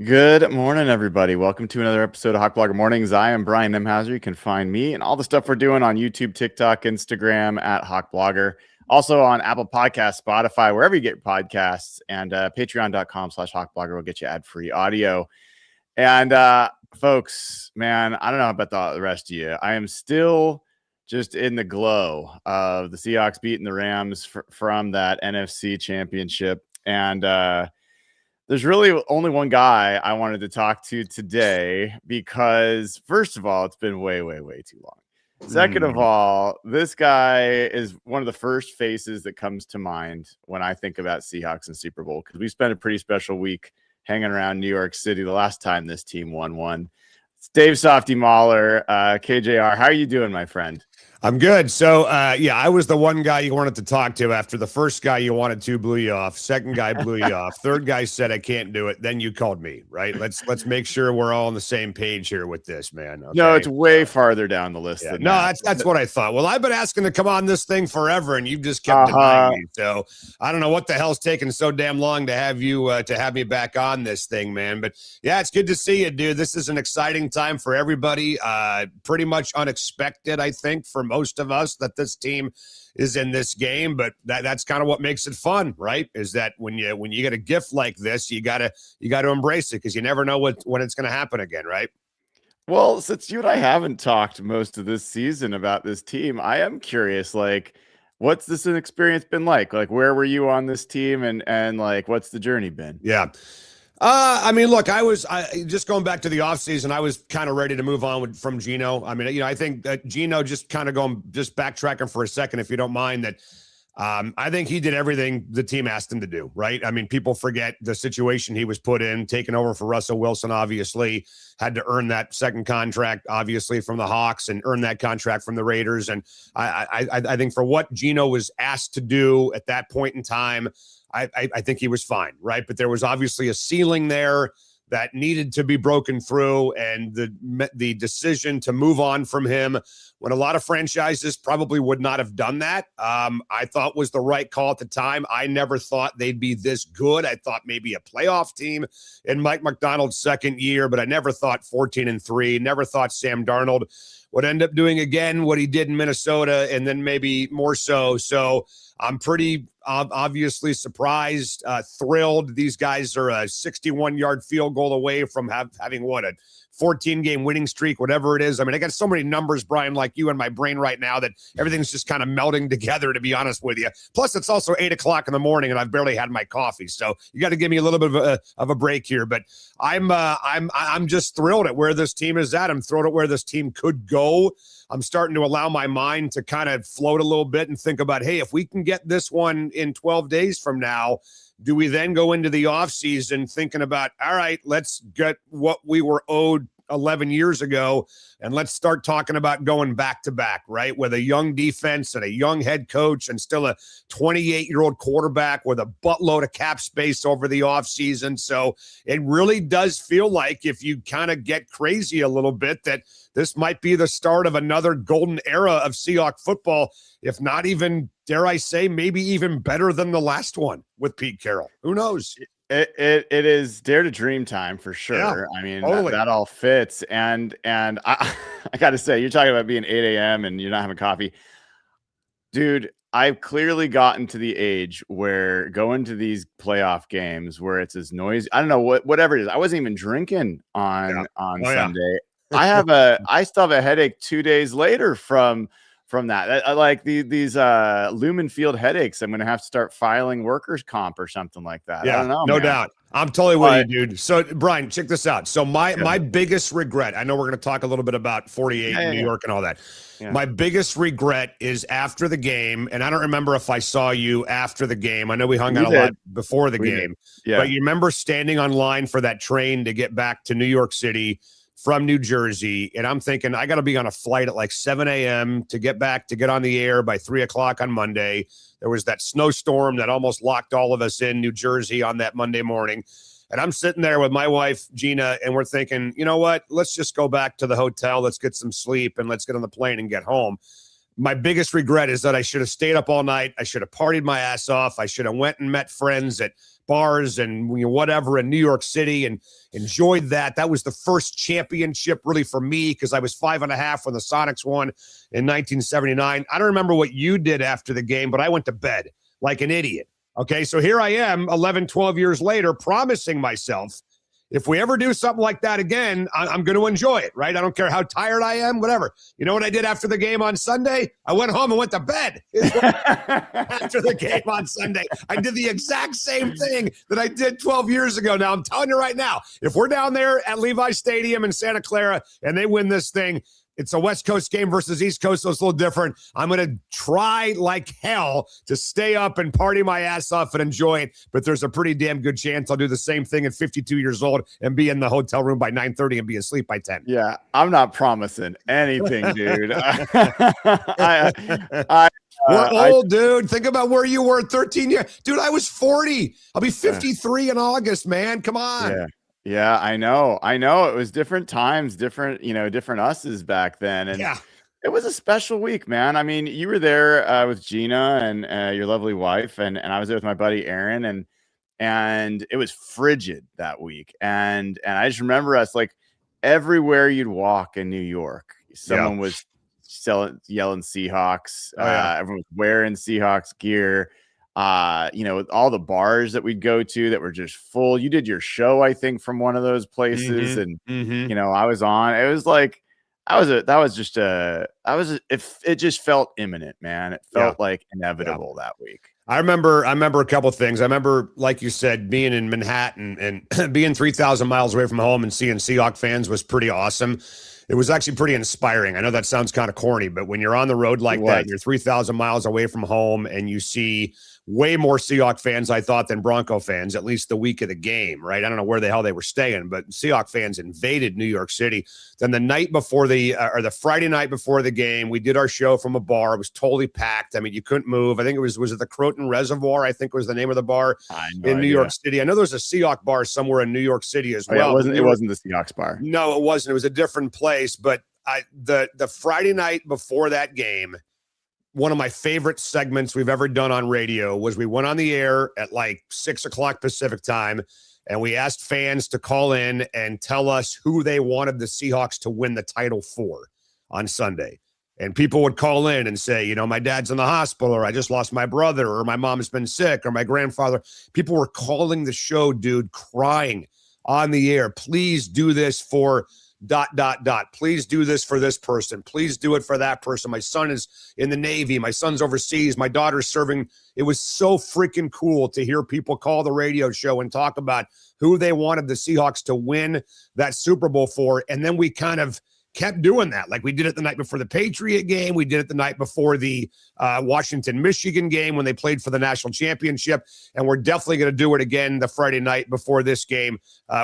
Good morning, everybody. Welcome to another episode of Hawk Blogger Mornings. I am Brian Nemhauser. You can find me and all the stuff we're doing on YouTube, TikTok, Instagram at Hawk Blogger. Also on Apple Podcasts, Spotify, wherever you get your podcasts, and patreon.com/Hawk Blogger will get you ad-free audio. And folks, man, I don't know about the rest of you. I am still just in the glow of the Seahawks beating the Rams from that NFC championship. And there's really only one guy I wanted to talk to today because, first of all, it's been way, way, way too long. Second of all, this guy is one of the first faces that comes to mind when I think about Seahawks and Super Bowl, because we spent a pretty special week hanging around New York City the last time this team won one. It's Dave Softy Mahler, KJR. How are you doing, my friend? I'm good. So, I was the one guy you wanted to talk to after the first guy you wanted to blew you off. Second guy blew you off. Third guy said, I can't do it. Then you called me, right? Let's make sure we're all on the same page here with this, man. Okay? No, it's way farther down the list. Than that's what I thought. Well, I've been asking to come on this thing forever, and you've just kept denying me. So I don't know what the hell's taking so damn long to have you to have me back on this thing, man. But yeah, it's good to see you, dude. This is an exciting time for everybody. Pretty much unexpected, I think, for most of us that this team is in this game, but that's kind of what makes it fun, right? Is that when you get a gift like this, you gotta embrace it, because you never know when it's going to happen again, right? Well, since you and I haven't talked most of this season about this team, I am curious, like, what's this experience been like? Like, where were you on this team, and like, what's the journey been? Yeah. I mean, look, I just going back to the offseason, I was kind of ready to move on from Geno. I mean, I think that Geno, just backtracking for a second, if you don't mind, that I think he did everything the team asked him to do, right? I mean, people forget the situation he was put in, taking over for Russell Wilson, obviously, had to earn that second contract, obviously, from the Hawks, and earn that contract from the Raiders. And I think for what Geno was asked to do at that point in time, I think he was fine, right? But there was obviously a ceiling there that needed to be broken through, and the decision to move on from him, when a lot of franchises probably would not have done that, I thought was the right call at the time. I never thought they'd be this good. I thought maybe a playoff team in Mike McDonald's second year, but I never thought 14-3, never thought Sam Darnold would end up doing again what he did in Minnesota, and then maybe more so. So I'm pretty obviously surprised, thrilled. These guys are a 61-yard field goal away from having a 14-game winning streak, whatever it is. I mean, I got so many numbers, Brian, like you, in my brain right now, that everything's just kind of melding together, to be honest with you. Plus, it's also 8 o'clock in the morning, and I've barely had my coffee, so you got to give me a little bit of a break here. But I'm just thrilled at where this team is at. I'm thrilled at where this team could go. I'm starting to allow my mind to kind of float a little bit and think about, hey, if we can get this one in 12 days from now, do we then go into the offseason thinking about, all right, let's get what we were owed 11 years ago, and let's start talking about going back to back, right? With a young defense and a young head coach, and still a 28-year-old quarterback with a buttload of cap space over the offseason. So it really does feel like, if you kind of get crazy a little bit, that this might be the start of another golden era of Seahawks football, if not even, dare I say, maybe even better than the last one with Pete Carroll. Who knows? It is dare to dream time for sure. Yeah, I mean, totally. that all fits. And I got to say, you're talking about being 8 a.m. and you're not having coffee. Dude, I've clearly gotten to the age where going to these playoff games where it's as noisy, I don't know, whatever it is. I wasn't even drinking on Sunday. Yeah. I still have a headache 2 days later from that. I like these Lumen Field headaches. I'm going to have to start filing workers' comp or something like that. Yeah, I don't know, no doubt. I'm totally with you, dude. So, Brian, check this out. So my biggest regret, I know we're going to talk a little bit about 48 in New York and all that. Yeah. My biggest regret is after the game, and I don't remember if I saw you after the game. I know we hung out a lot before the game. Yeah. But you remember standing on line for that train to get back to New York City from New Jersey, and I'm thinking, I got to be on a flight at like 7 a.m. to get on the air by 3 o'clock on Monday. There was that snowstorm that almost locked all of us in New Jersey on that Monday morning. And I'm sitting there with my wife, Gina, and we're thinking, you know what? Let's just go back to the hotel. Let's get some sleep, and let's get on the plane and get home. My biggest regret is that I should have stayed up all night. I should have partied my ass off. I should have went and met friends at bars and whatever in New York City and enjoyed that. That was the first championship really for me because I was 5.5 when the Sonics won in 1979. I don't remember what you did after the game, but I went to bed like an idiot. Okay, so here I am 11, 12 years later promising myself, if we ever do something like that again, I'm going to enjoy it, right? I don't care how tired I am, whatever. You know what I did after the game on Sunday? I went home and went to bed after the game on Sunday. I did the exact same thing that I did 12 years ago. Now, I'm telling you right now, if we're down there at Levi Stadium in Santa Clara and they win this thing, it's a West Coast game versus East Coast, so it's a little different. I'm going to try like hell to stay up and party my ass off and enjoy it, but there's a pretty damn good chance I'll do the same thing at 52 years old and be in the hotel room by 9:30 and be asleep by 10. Yeah, I'm not promising anything, dude. We're old, dude. Think about where you were 13 years. Dude, I was 40. I'll be 53 in August, man. Come on. Yeah. Yeah, I know. It was different times, different us's back then. And it was a special week, man. I mean, you were there with Gina and your lovely wife, and I was there with my buddy Aaron, and it was frigid that week. And I just remember us like everywhere you'd walk in New York, someone was yelling Seahawks. Everyone was wearing Seahawks gear. All the bars that we'd go to that were just full. You did your show, I think, from one of those places. And, I was on, it was like, it just felt imminent, man. It felt like inevitable that week. I remember a couple of things. I remember, like you said, being in Manhattan and being 3,000 miles away from home and seeing Seahawks fans was pretty awesome. It was actually pretty inspiring. I know that sounds kind of corny, but when you're on the road like that, and you're 3,000 miles away from home and you see way more Seahawks fans, I thought, than Bronco fans, at least the week of the game, right? I don't know where the hell they were staying, but Seahawks fans invaded New York City. Then the night before the Friday night before the game, we did our show from a bar. It was totally packed. I mean, you couldn't move. I think was it the Croton Reservoir? I think was the name of the bar in New York City. I know there's a Seahawks bar somewhere in New York City as well. It wasn't the Seahawks bar. No, it wasn't. It was a different place. But the Friday night before that game, one of my favorite segments we've ever done on radio was we went on the air at like 6:00 Pacific time, and we asked fans to call in and tell us who they wanted the Seahawks to win the title for on Sunday. And people would call in and say, my dad's in the hospital, or I just lost my brother, or my mom's been sick, or my grandfather. People were calling the show, dude, crying on the air. Please do this for ... Please do this for this person. Please do it for that person. My son is in the Navy. My son's overseas. My daughter's serving. It was so freaking cool to hear people call the radio show and talk about who they wanted the Seahawks to win that Super Bowl for. And then we kind of kept doing that. Like we did it the night before the Patriot game. We did it the night before the Washington-Michigan game when they played for the national championship. And we're definitely going to do it again the Friday night before this game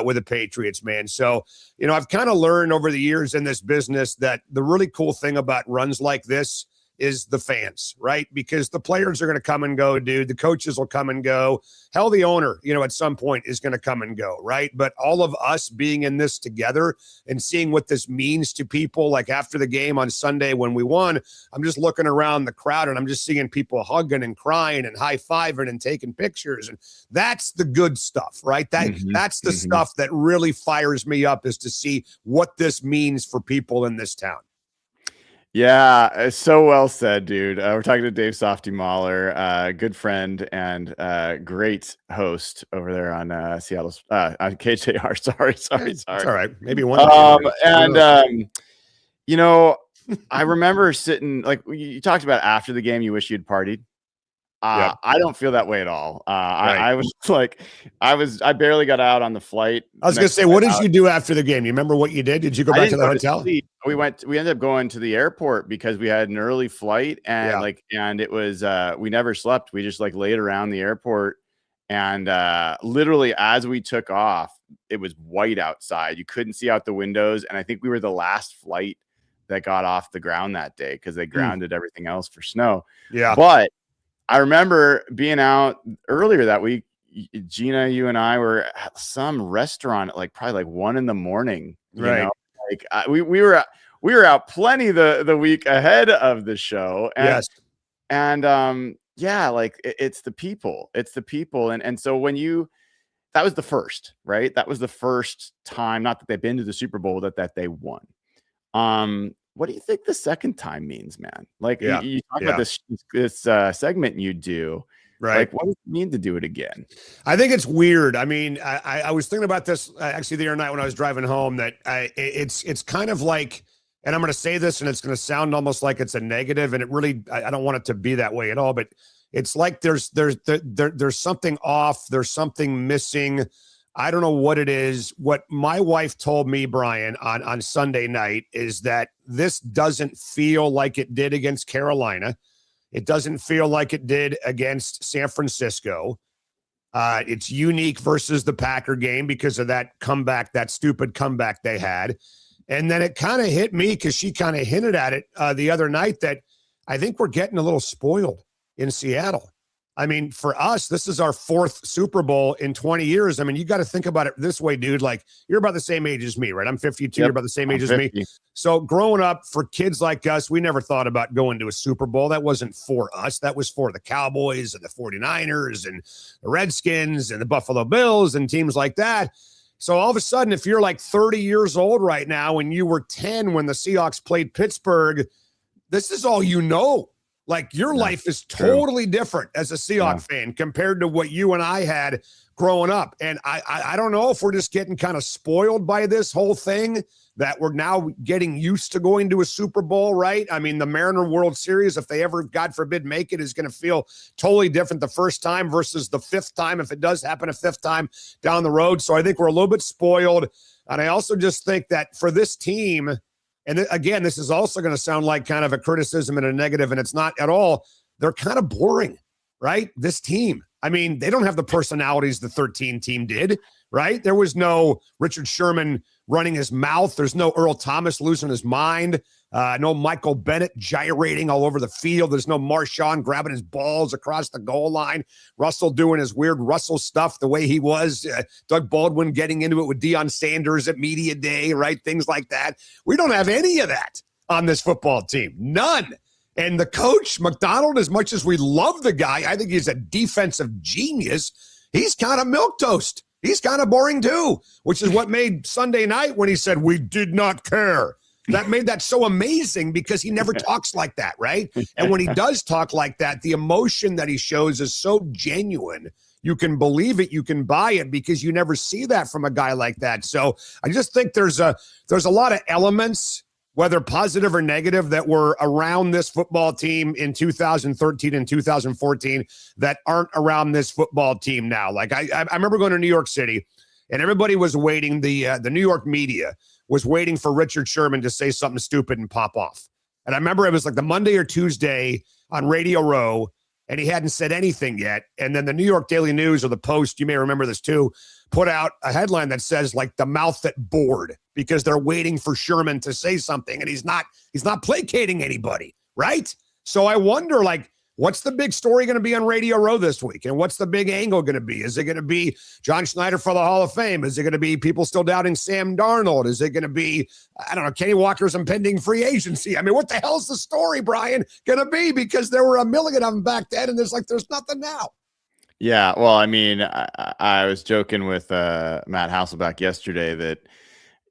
with the Patriots, man. So, I've kind of learned over the years in this business that the really cool thing about runs like this is the fans, right? Because the players are going to come and go, dude. The coaches will come and go. Hell, the owner, at some point is going to come and go, right? But all of us being in this together and seeing what this means to people, like after the game on Sunday when we won, I'm just looking around the crowd and I'm just seeing people hugging and crying and high-fiving and taking pictures. And that's the good stuff, right? That's the stuff that really fires me up, is to see what this means for people in this town. Yeah, so well said, dude. We're talking to Dave Softy Mahler, good friend and great host over there on Seattle's on KJR. Sorry. It's all right. Maybe one. I remember sitting, like you talked about after the game, you wish you'd partied. I don't feel that way at all. I was like, I barely got out on the flight. I was going to say, what did you do after the game? You remember what you did? Did you go back to the hotel? We ended up going to the airport because we had an early flight and and it was, we never slept. We just like laid around the airport and literally as we took off, it was white outside. You couldn't see out the windows. And I think we were the last flight that got off the ground that day because they grounded everything else for snow. Yeah. But I remember being out earlier that week. Gina, you and I were at some restaurant at probably 1 a.m. Right. We were out plenty the week ahead of the show. And, Yeah, like it's the people. It's the people. And so that was the first, right? That was the first time, not that they've been to the Super Bowl, that they won. What do you think the second time means, man? Like Yeah. you talk about Yeah. this segment you do. Right. Like, what does it mean to do it again? I think it's weird. I mean, I was thinking about this actually the other night when I was driving home, that it's kind of like, and I'm going to say this and it's going to sound almost like it's a negative, and it really, I don't want it to be that way at all, but it's like there's something off. There's something missing. I don't know what it is. What my wife told me, Brian, on Sunday night is that this doesn't feel like it did against Carolina. It doesn't feel like it did against San Francisco. It's unique versus the Packer game because of that comeback, that stupid comeback they had. And then it kind of hit me because she kind of hinted at it the other night that I think we're getting a little spoiled in Seattle. I mean, for us, this is our fourth Super Bowl in 20 years. I mean, you got to think about it this way, dude. Like, you're about the same age as me, right? I'm 52. Yep, you're about the same age I'm as 50. me. So growing up, for kids like us, we never thought about going to a Super Bowl. That wasn't for us. That was for the Cowboys and the 49ers and the Redskins and the Buffalo Bills and teams like that. So all of a sudden, if you're like 30 years old right now and you were 10 when the Seahawks played Pittsburgh, this is all you know. Like, your life is totally different as a Seahawks fan compared to what you and I had growing up. And I don't know if we're just getting kind of spoiled by this whole thing, that we're now getting used to going to a Super Bowl, right? I mean, the Mariner World Series, if they ever, God forbid, make it, is going to feel totally different the first time versus the fifth time, if it does happen a fifth time down the road. So I think we're a little bit spoiled. And I also just think that for this team, and again, this is also going to sound like kind of a criticism and a negative, and it's not at all, they're kind of boring, right? This team. I mean, they don't have the personalities the 13 team did, right? There was no Richard Sherman running his mouth. There's no Earl Thomas losing his mind. No Michael Bennett gyrating all over the field. There's no Marshawn grabbing his balls across the goal line. Russell doing his weird Russell stuff the way he was. Doug Baldwin getting into it with Deion Sanders at media day, right? Things like that. We don't have any of that on this football team. None. And the coach, McDonald, as much as we love the guy, I think he's a defensive genius. He's kind of milquetoast. He's kind of boring too, which is what made Sunday night when he said, "We did not care." That made that so amazing because he never talks like that, right? And when he does talk like that, the emotion that he shows is so genuine. You can believe it, you can buy it, because you never see that from a guy like that. So I just think there's a lot of elements, whether positive or negative, that were around this football team in 2013 and 2014 that aren't around this football team now. Like I remember going to New York City, and everybody was waiting. The New York media was waiting for Richard Sherman to say something stupid and pop off. And I remember it was like the Monday or Tuesday on Radio Row, and he hadn't said anything yet. And then the New York Daily News, or the Post, you may remember this too, put out a headline that says, like, the mouth that bored, because they're waiting for Sherman to say something, and he's not placating anybody, right? So I wonder, like, what's the big story going to be on Radio Row this week? And what's the big angle going to be? Is it going to be John Schneider for the Hall of Fame? Is it going to be people still doubting Sam Darnold? Is it going to be, I don't know, Kenny Walker's impending free agency? I mean, what the hell's the story, Brian, going to be? Because there were a million of them back then, and there's nothing now. Yeah, well, I mean, I was joking with Matt Hasselbeck yesterday that,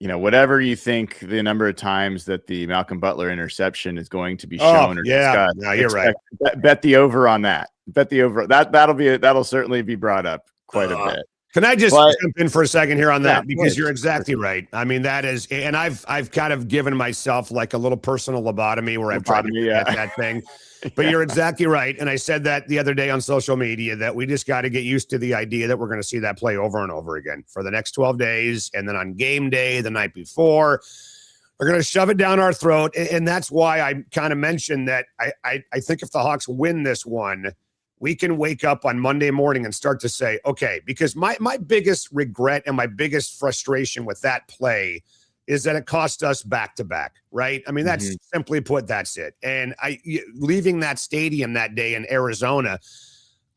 you know, whatever you think the number of times that the Malcolm Butler interception is going to be shown or discussed, you're right. Bet the over on that. Bet the over. That'll certainly be brought up quite a bit. Can I just jump in for a second here on that? Yeah, because you're exactly right. I mean, that is, and I've kind of given myself like a little personal lobotomy where I've tried to get that thing. But you're exactly right. And I said that the other day on social media, that we just got to get used to the idea that we're going to see that play over and over again for the next 12 days. And then on game day, the night before, they're going to shove it down our throat. And that's why I kind of mentioned that I think if the Hawks win this one, we can wake up on Monday morning and start to say, okay, because my biggest regret and my biggest frustration with that play is that it cost us back-to-back, right? I mean, that's simply put, that's it. And leaving that stadium that day in Arizona,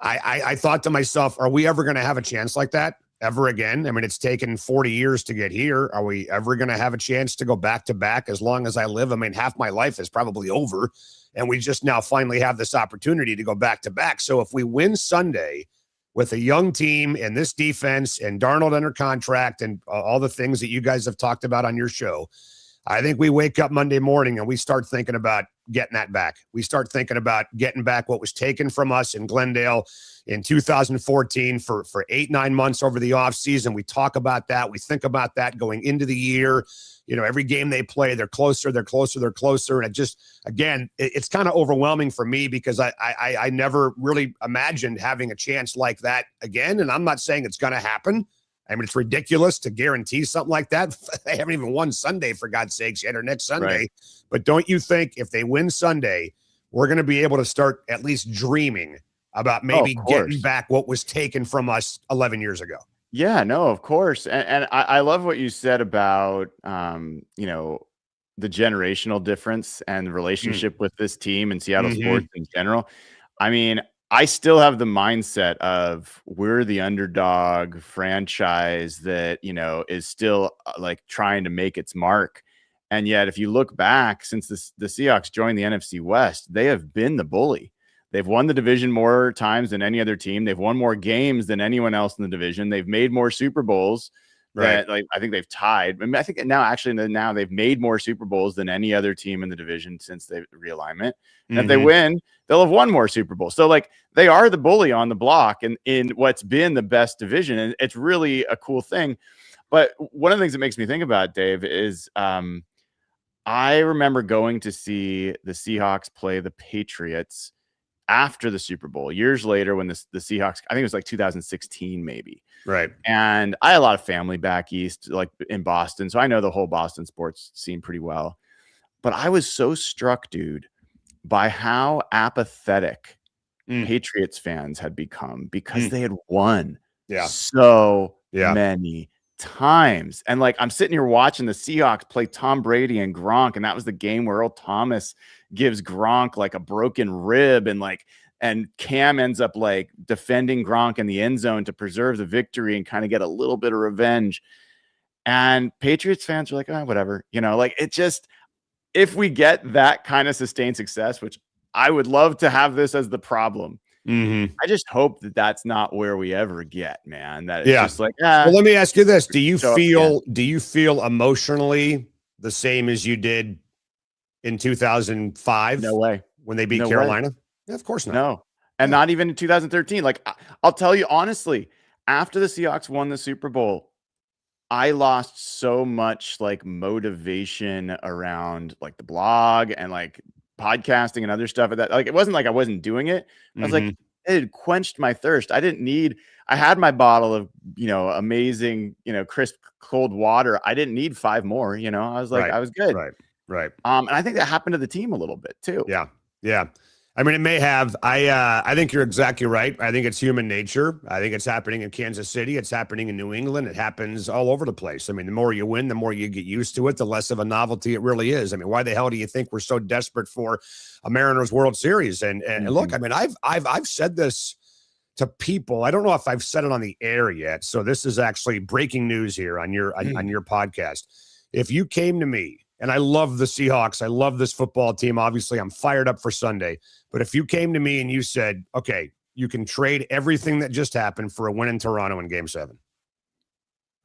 I thought to myself, are we ever going to have a chance like that? ever again? I mean, it's taken 40 years to get here. Are we ever going to have a chance to go back to back as long as I live? I mean, half my life is probably over, and we just now finally have this opportunity to go back to back. So if we win Sunday with a young team and this defense and Darnold under contract and all the things that you guys have talked about on your show, I think we wake up Monday morning and we start thinking about getting that back. We start thinking about getting back what was taken from us in Glendale in 2014 for 8-9 months over the offseason. We talk about that. We think about that going into the year. You know, every game they play, they're closer. And it just, again, it's kind of overwhelming for me because I never really imagined having a chance like that again. And I'm not saying it's going to happen. I mean, it's ridiculous to guarantee something like that. They haven't even won Sunday, for God's sakes, yet, or next Sunday. Right. But don't you think if they win Sunday, we're going to be able to start at least dreaming about maybe getting back what was taken from us 11 years ago? Yeah, no, of course. And I love what you said about, you know, the generational difference and the relationship with this team and Seattle sports in general. I mean, I still have the mindset of we're the underdog franchise that, you know, is still like trying to make its mark. And yet, if you look back since the Seahawks joined the NFC West, they have been the bully. They've won the division more times than any other team. They've won more games than anyone else in the division. They've made more Super Bowls. Right. Like I think they've tied. I mean, I think now they've made more Super Bowls than any other team in the division since the realignment. And if they win, they'll have won more Super Bowls. So like they are the bully on the block and in what's been the best division. And it's really a cool thing. But one of the things that makes me think about it, Dave, is I remember going to see the Seahawks play the Patriots after the Super Bowl years later when the Seahawks, I think it was like 2016 maybe. Right. And I had a lot of family back east, like in Boston. So I know the whole Boston sports scene pretty well. But I was so struck, dude, by how apathetic Patriots fans had become because they had won so many times. And like I'm sitting here watching the Seahawks play Tom Brady and Gronk, and that was the game where Earl Thomas gives Gronk like a broken rib, and Cam ends up like defending Gronk in the end zone to preserve the victory and kind of get a little bit of revenge. And Patriots fans are like, oh, whatever, you know, like it just, if we get that kind of sustained success, which I would love to have this as the problem. I just hope that that's not where we ever get, man. That it's just like, well, let me ask you this. Do you feel emotionally the same as you did in 2005? No way. When they beat Carolina? Yeah, of course not. No. And not even in 2013. Like I'll tell you honestly, after the Seahawks won the Super Bowl, I lost so much like motivation around like the blog and like podcasting and other stuff. That like it wasn't like I wasn't doing it. I was like, it had quenched my thirst. I had my bottle of, you know, amazing, you know, crisp cold water. I didn't need 5 more, you know. I was like, I was good. Right. And I think that happened to the team a little bit too. Yeah. I mean, it may have. I think you're exactly right. I think it's human nature. I think it's happening in Kansas City. It's happening in New England. It happens all over the place. I mean, the more you win, the more you get used to it, the less of a novelty it really is. I mean, why the hell do you think we're so desperate for a Mariners World Series? And look, I mean, I've said this to people. I don't know if I've said it on the air yet. So this is actually breaking news here on your on your podcast. If you came to me, and I love the Seahawks, I love this football team. Obviously, I'm fired up for Sunday. But if you came to me and you said, okay, you can trade everything that just happened for a win in Toronto in Game 7,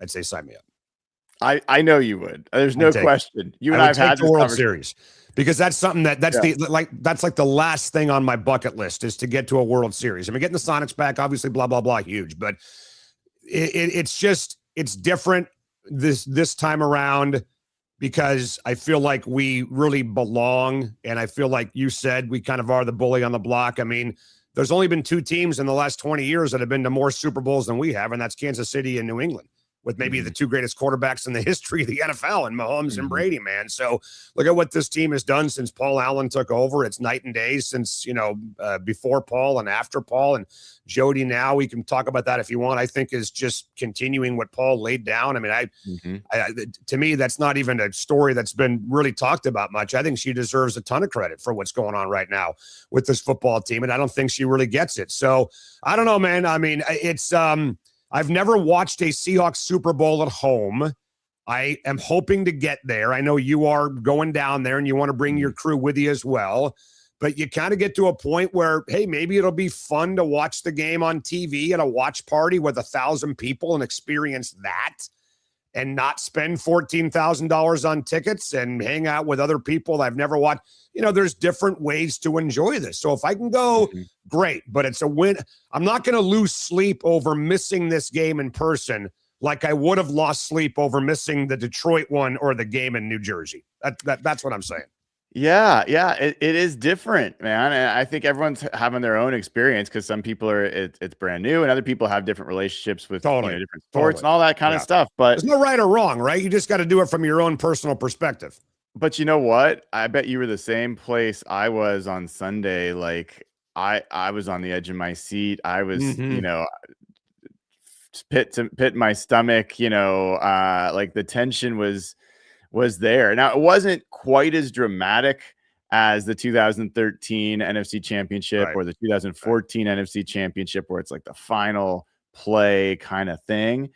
I'd say sign me up. I know you would. There's no question. You and I've had the World Series because that's something that's like the last thing on my bucket list is to get to a World Series. I mean, getting the Sonics back, obviously, blah, blah, blah, huge. But it's different this time around. Because I feel like we really belong. And I feel like you said we kind of are the bully on the block. I mean, there's only been 2 teams in the last 20 years that have been to more Super Bowls than we have, and that's Kansas City and New England, with maybe the 2 greatest quarterbacks in the history of the NFL, and Mahomes and Brady, man. So look at what this team has done since Paul Allen took over. It's night and day since, you know, before Paul and after Paul. And Jody now, we can talk about that if you want, I think is just continuing what Paul laid down. I mean, to me, that's not even a story that's been really talked about much. I think she deserves a ton of credit for what's going on right now with this football team. And I don't think she really gets it. So I don't know, man. I mean, it's, I've never watched a Seahawks Super Bowl at home. I am hoping to get there. I know you are going down there and you want to bring your crew with you as well. But you kind of get to a point where, hey, maybe it'll be fun to watch the game on TV at a watch party with 1,000 people and experience that and not spend $14,000 on tickets and hang out with other people I've never watched. There's different ways to enjoy this. So if I can go, great, but it's a win. I'm not going to lose sleep over missing this game in person like I would have lost sleep over missing the Detroit one or the game in New Jersey. That's what I'm saying. Yeah, it is different, man. And I think everyone's having their own experience because some people it's brand new and other people have different relationships with different sports and all that kind of stuff. But there's no right or wrong, right? You just got to do it from your own personal perspective. But you know what? I bet you were the same place I was on Sunday. Like I was on the edge of my seat. I was, pit in my stomach, like the tension was there. Now, it wasn't quite as dramatic as the 2013 NFC Championship or the 2014 NFC Championship, where it's like the final play kind of thing.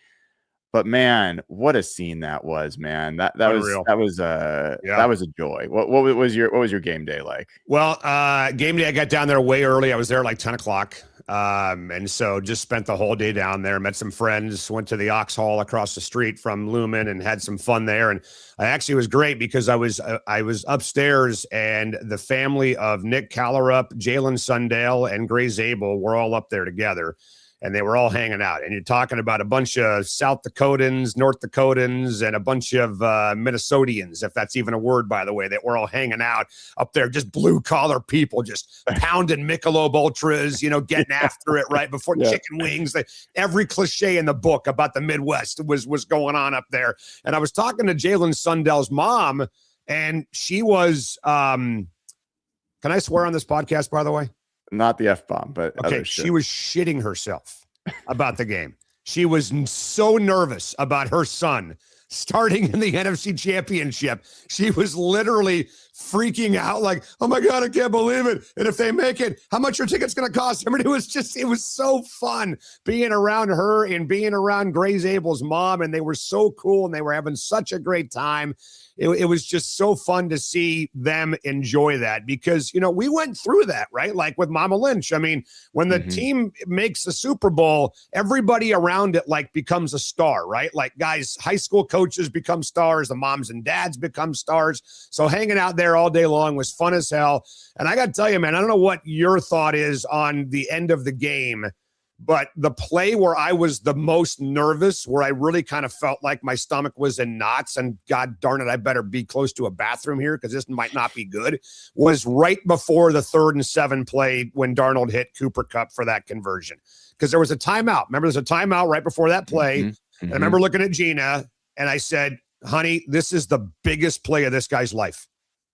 But man, what a scene that was, man. That was a joy. What was your game day like? Well, game day, I got down there way early. I was there like 10 o'clock. And so just spent the whole day down there, met some friends, went to the Ox Hall across the street from Lumen and had some fun there. And it was great because I was upstairs and the family of Nick Callerup, Jalen Sundale, and Gray Zabel were all up there together. And they were all hanging out. And you're talking about a bunch of South Dakotans, North Dakotans, and a bunch of Minnesotians, if that's even a word, by the way, that were all hanging out up there. Just blue-collar people just pounding Michelob Ultras, getting after it right before chicken wings. Every cliche in the book about the Midwest was going on up there. And I was talking to Jalen Sundell's mom, and she was can I swear on this podcast, by the way? Not the F-bomb, but okay. She was shitting herself about the game. She was so nervous about her son starting in the NFC Championship. She was literally freaking out like, oh my God, I can't believe it. And if they make it, how much your ticket's going to cost? I mean, it was so fun being around her and being around Gray Zabel's mom. And they were so cool and they were having such a great time. It was just so fun to see them enjoy that because, we went through that, right? Like with Mama Lynch. I mean, when the team makes the Super Bowl, everybody around it like becomes a star, right? Like guys, high school coaches become stars. The moms and dads become stars. So hanging out there all day long was fun as hell. And I got to tell you, man, I don't know what your thought is on the end of the game, but the play where I was the most nervous, where I really kind of felt like my stomach was in knots and God darn it, I better be close to a bathroom here because this might not be good, was right before the 3rd and 7 play when Darnold hit Cooper Kupp for that conversion. Because there was a timeout. Remember, there's a timeout right before that play. And I remember looking at Gina and I said, honey, this is the biggest play of this guy's life.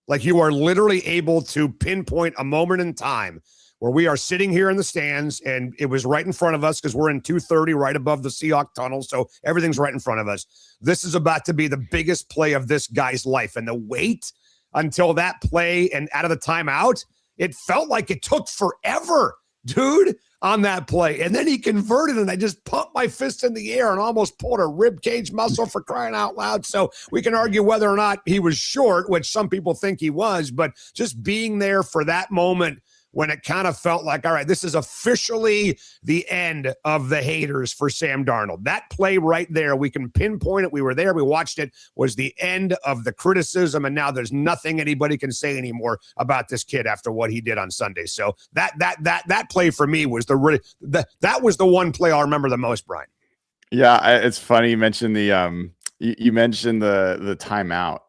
Like you are literally able to pinpoint a moment in time where we are sitting here in the stands and it was right in front of us because we're in 230 right above the Seahawks tunnel. So everything's right in front of us. This is about to be the biggest play of this guy's life. And the wait until that play and out of the timeout, it felt like it took forever, dude, on that play. And then he converted and I just pumped my fist in the air and almost pulled a rib cage muscle for crying out loud. So we can argue whether or not he was short, which some people think he was, but just being there for that moment when it kind of felt like, all right, this is officially the end of the haters for Sam Darnold. That play right there, we can pinpoint it. We were there. We watched it, was the end of the criticism. And now there's nothing anybody can say anymore about this kid after what he did on Sunday. So that play for me was that was the one play I'll remember the most, Brian. Yeah, it's funny you mentioned you mentioned the timeout,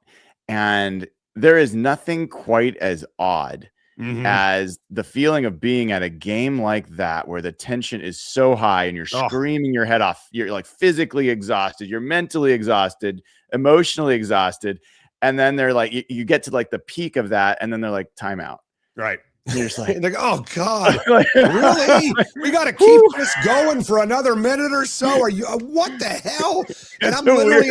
and there is nothing quite as odd as the feeling of being at a game like that where the tension is so high and you're screaming your head off. You're like physically exhausted, you're mentally exhausted, emotionally exhausted. And then they're like, you get to like the peak of that. And then they're like, timeout. Right. And you're just like, oh God, really? We got to keep this going for another minute or so. Are you? What the hell? And I'm literally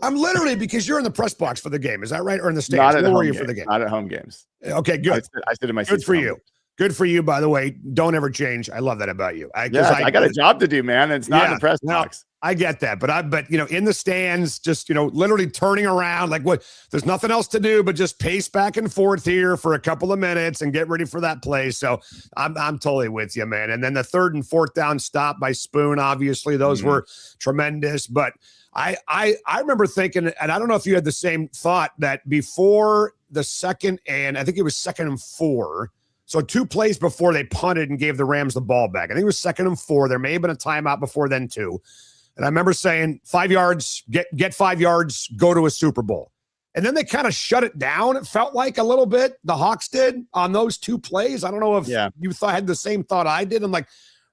I'm literally because you're in the press box for the game. Is that right? Or in the stands? Not at home for the game? Not at home games. Okay, good. I sit in my seat. Good for you. Good for you, by the way. Don't ever change. I love that about you. I got a job to do, man. It's not in the press box. I get that, but in the stands, just literally turning around, like what? There's nothing else to do but just pace back and forth here for a couple of minutes and get ready for that play. So I'm totally with you, man. And then the 3rd and 4th down stop by Spoon, obviously those were tremendous. But I remember thinking, and I don't know if you had the same thought, that before the 2nd and I think it was 2nd and 4. So 2 plays before they punted and gave the Rams the ball back. I think it was 2nd and 4. There may have been a timeout before then too. And I remember saying 5 yards, get 5 yards, go to a Super Bowl. And then they kind of shut it down. It felt like a little bit, the Hawks did on those 2 plays. I don't know if you had the same thought I did. I'm like,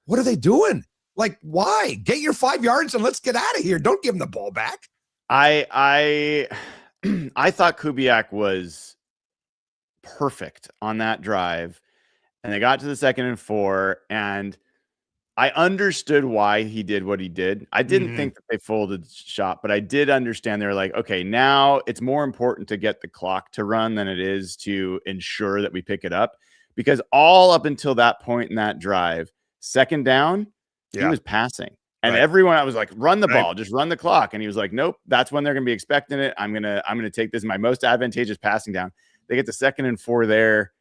what are they doing? Like, why? Get your 5 yards and let's get out of here. Don't give them the ball back. I thought Kubiak was perfect on that drive. And they got to the 2nd and 4, and I understood why he did what he did. I didn't think that they folded shop, but I did understand. They're like, okay, now it's more important to get the clock to run than it is to ensure that we pick it up. Because all up until that point in that drive, 2nd down, he was passing. And everyone, I was like, run the ball, just run the clock. And he was like, nope, that's when they're going to be expecting it. I'm going to take this, my most advantageous passing down. They get to 2nd and 4 there.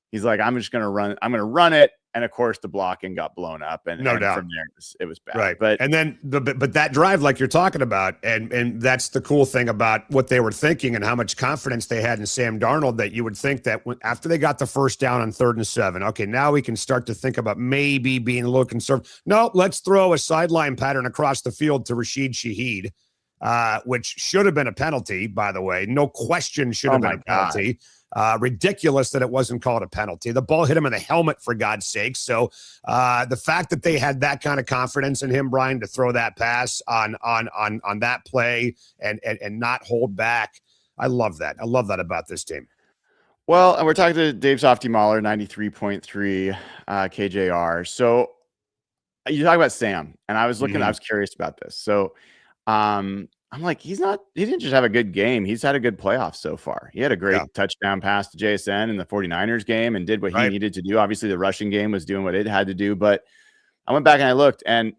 He's like, I'm just going to run. I'm going to run it. And of course, the blocking got blown up, and no doubt from there it was bad. Right, but then but that drive, like you're talking about, and that's the cool thing about what they were thinking and how much confidence they had in Sam Darnold, that you would think that after they got the 1st down on 3rd and 7, okay, now we can start to think about maybe being a little conservative. No, let's throw a sideline pattern across the field to Rashid Shaheed, which should have been a penalty, by the way. No question, should have been a penalty. Ridiculous that it wasn't called a penalty. The ball hit him in the helmet, for God's sake. So the fact that they had that kind of confidence in him, Brian, to throw that pass on that play and not hold back, I love that. I love that about this team. Well, and we're talking to Dave Softy Mahler, 93.3 KJR. So you talk about Sam, and I was looking, I was curious about this. So I'm like, he didn't just have a good game. He's had a good playoff so far. He had a great touchdown pass to JSN in the 49ers game and did what he needed to do. Obviously, the rushing game was doing what it had to do. But I went back and I looked, and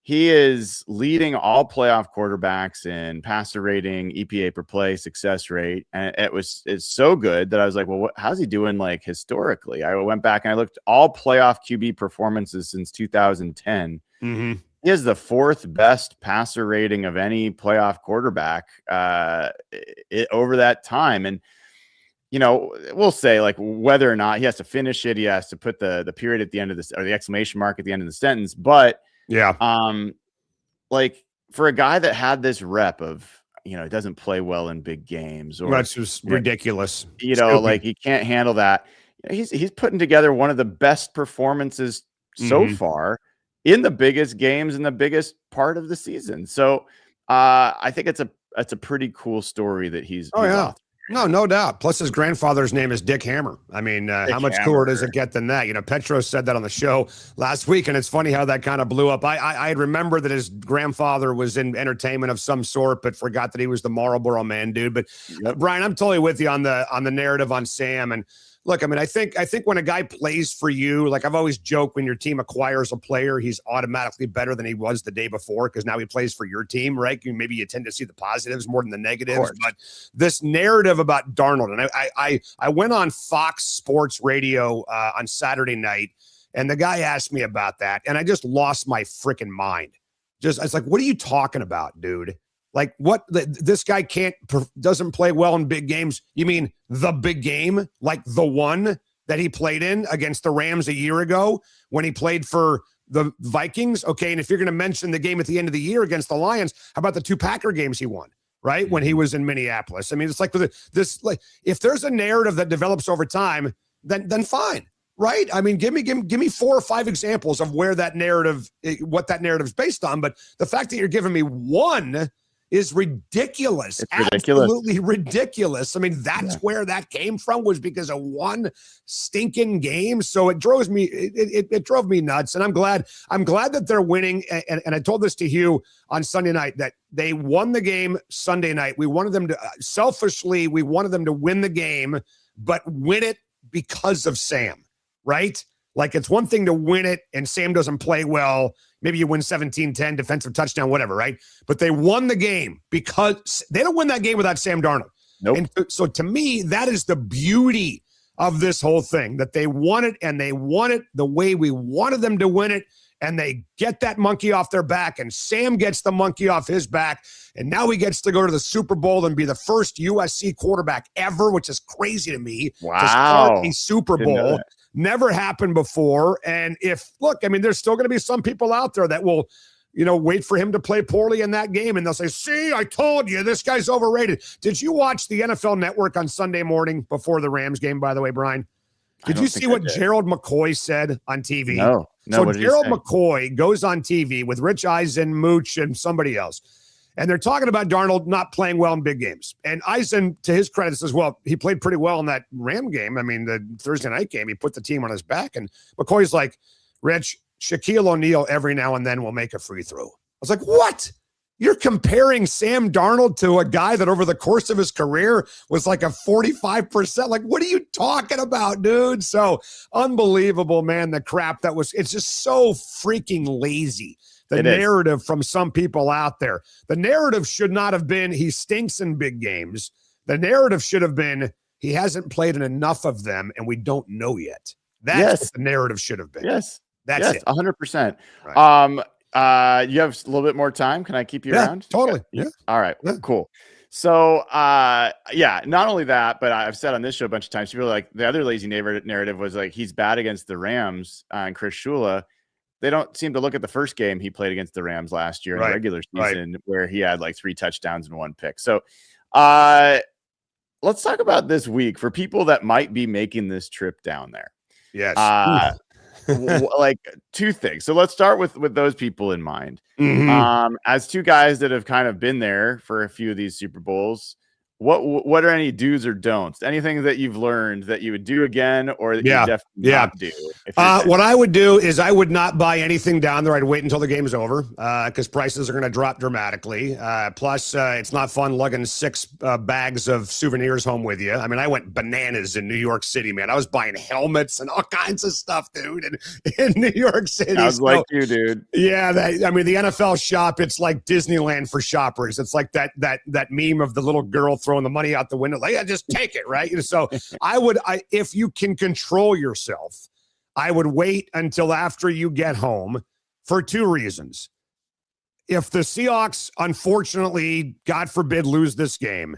he is leading all playoff quarterbacks in passer rating, EPA per play, success rate. And it's so good that I was like, well, how's he doing like historically? I went back and I looked all playoff QB performances since 2010. He has the 4th best passer rating of any playoff quarterback over that time. And, we'll say like whether or not he has to finish it, he has to put the period at the end of this, or the exclamation mark at the end of the sentence. But like for a guy that had this rep of, it doesn't play well in big games, or that's just ridiculous. Like he can't handle that. He's putting together one of the best performances so far in the biggest games in the biggest part of the season. So I think it's a pretty cool story that he's No doubt. Plus his grandfather's name is Dick Hammer. I mean, how much cooler does it get than that? Petros said that on the show last week, and it's funny how that kind of blew up. I remember that his grandfather was in entertainment of some sort, but forgot that he was the Marlboro Man dude. But Brian, I'm totally with you on the narrative on Sam. And look, I mean, I think when a guy plays for you, like I've always joked, when your team acquires a player, he's automatically better than he was the day before because now he plays for your team, right? Maybe you tend to see the positives more than the negatives. But this narrative about Darnold, and I went on Fox Sports Radio on Saturday night, and the guy asked me about that, and I just lost my freaking mind. I was like, what are you talking about, dude? Like what? This guy doesn't play well in big games. You mean the big game, like the one that he played in against the Rams a year ago when he played for the Vikings? Okay, and if you're going to mention the game at the end of the year against the Lions, how about the 2 Packer games he won, right? When he was in Minneapolis. I mean, it's like this. Like if there's a narrative that develops over time, then fine. Right. I mean, give me 4 or 5 examples of where that narrative, what that narrative is based on. But the fact that you're giving me one is ridiculous. It's ridiculous. Absolutely ridiculous. I mean, that's where that came from, was because of one stinking game. So it drove me, it drove me nuts. And I'm glad that they're winning. And I told this to Hugh on Sunday night, that they won the game Sunday night. We wanted them to, selfishly, we wanted them to win the game, but win it because of Sam, right? Like, it's one thing to win it and Sam doesn't play well. Maybe you win 17-10, defensive touchdown, whatever, right? But they won the game because they don't win that game without Sam Darnold. Nope. And so to me, that is the beauty of this whole thing, that they won it and they won it the way we wanted them to win it. And they get that monkey off their back, and Sam gets the monkey off his back. And now he gets to go to the Super Bowl and be the first USC quarterback ever, which is crazy to me. Wow. To start a Super Bowl. Never happened before. And there's still going to be some people out there that will, wait for him to play poorly in that game. And they'll say, see, I told you, this guy's overrated. Did you watch the NFL Network on Sunday morning before the Rams game, by the way, Brian? Did you see what Gerald McCoy said on TV? No. So Gerald McCoy goes on TV with Rich Eisen, Mooch, and somebody else. And they're talking about Darnold not playing well in big games. And Eisen, to his credit, says, well, he played pretty well in that Ram game. I mean, the Thursday night game, he put the team on his back. And McCoy's like, Rich, Shaquille O'Neal every now and then will make a free throw. I was like, what? You're comparing Sam Darnold to a guy that over the course of his career was like a 45%. Like, what are you talking about, dude? So unbelievable, man. The crap it's just so freaking lazy. The narrative from some people out there. The narrative should not have been he stinks in big games. The narrative should have been he hasn't played in enough of them and we don't know yet. That's what the narrative should have been. Yes. That's it. 100%. Right. You have a little bit more time. Can I keep you around? Totally. Yeah. All right. Yeah. Cool. So, not only that, but I've said on this show a bunch of times, people are like, the other lazy narrative was like, he's bad against the Rams and Chris Shula. They don't seem to look at the first game he played against the Rams last year in the regular season, where he had like 3 touchdowns and 1 pick. So, let's talk about this week for people that might be making this trip down there. Yes. Like 2 things. So let's start with those people in mind. As 2 guys that have kind of been there for a few of these Super Bowls, what are any do's or don'ts? Anything that you've learned that you would do again, or that you definitely not do? What I would do is I would not buy anything down there. I'd wait until the game is over because prices are going to drop dramatically. Plus, it's not fun lugging 6 bags of souvenirs home with you. I mean, I went bananas in New York City, man. I was buying helmets and all kinds of stuff, dude, in New York City. Sounds like you, dude. Yeah, the NFL shop, it's like Disneyland for shoppers. It's like that meme of the little girl throwing the money out the window, like, yeah, just take it, right? So if you can control yourself, I would wait until after you get home for 2 reasons. If the Seahawks, unfortunately, God forbid, lose this game,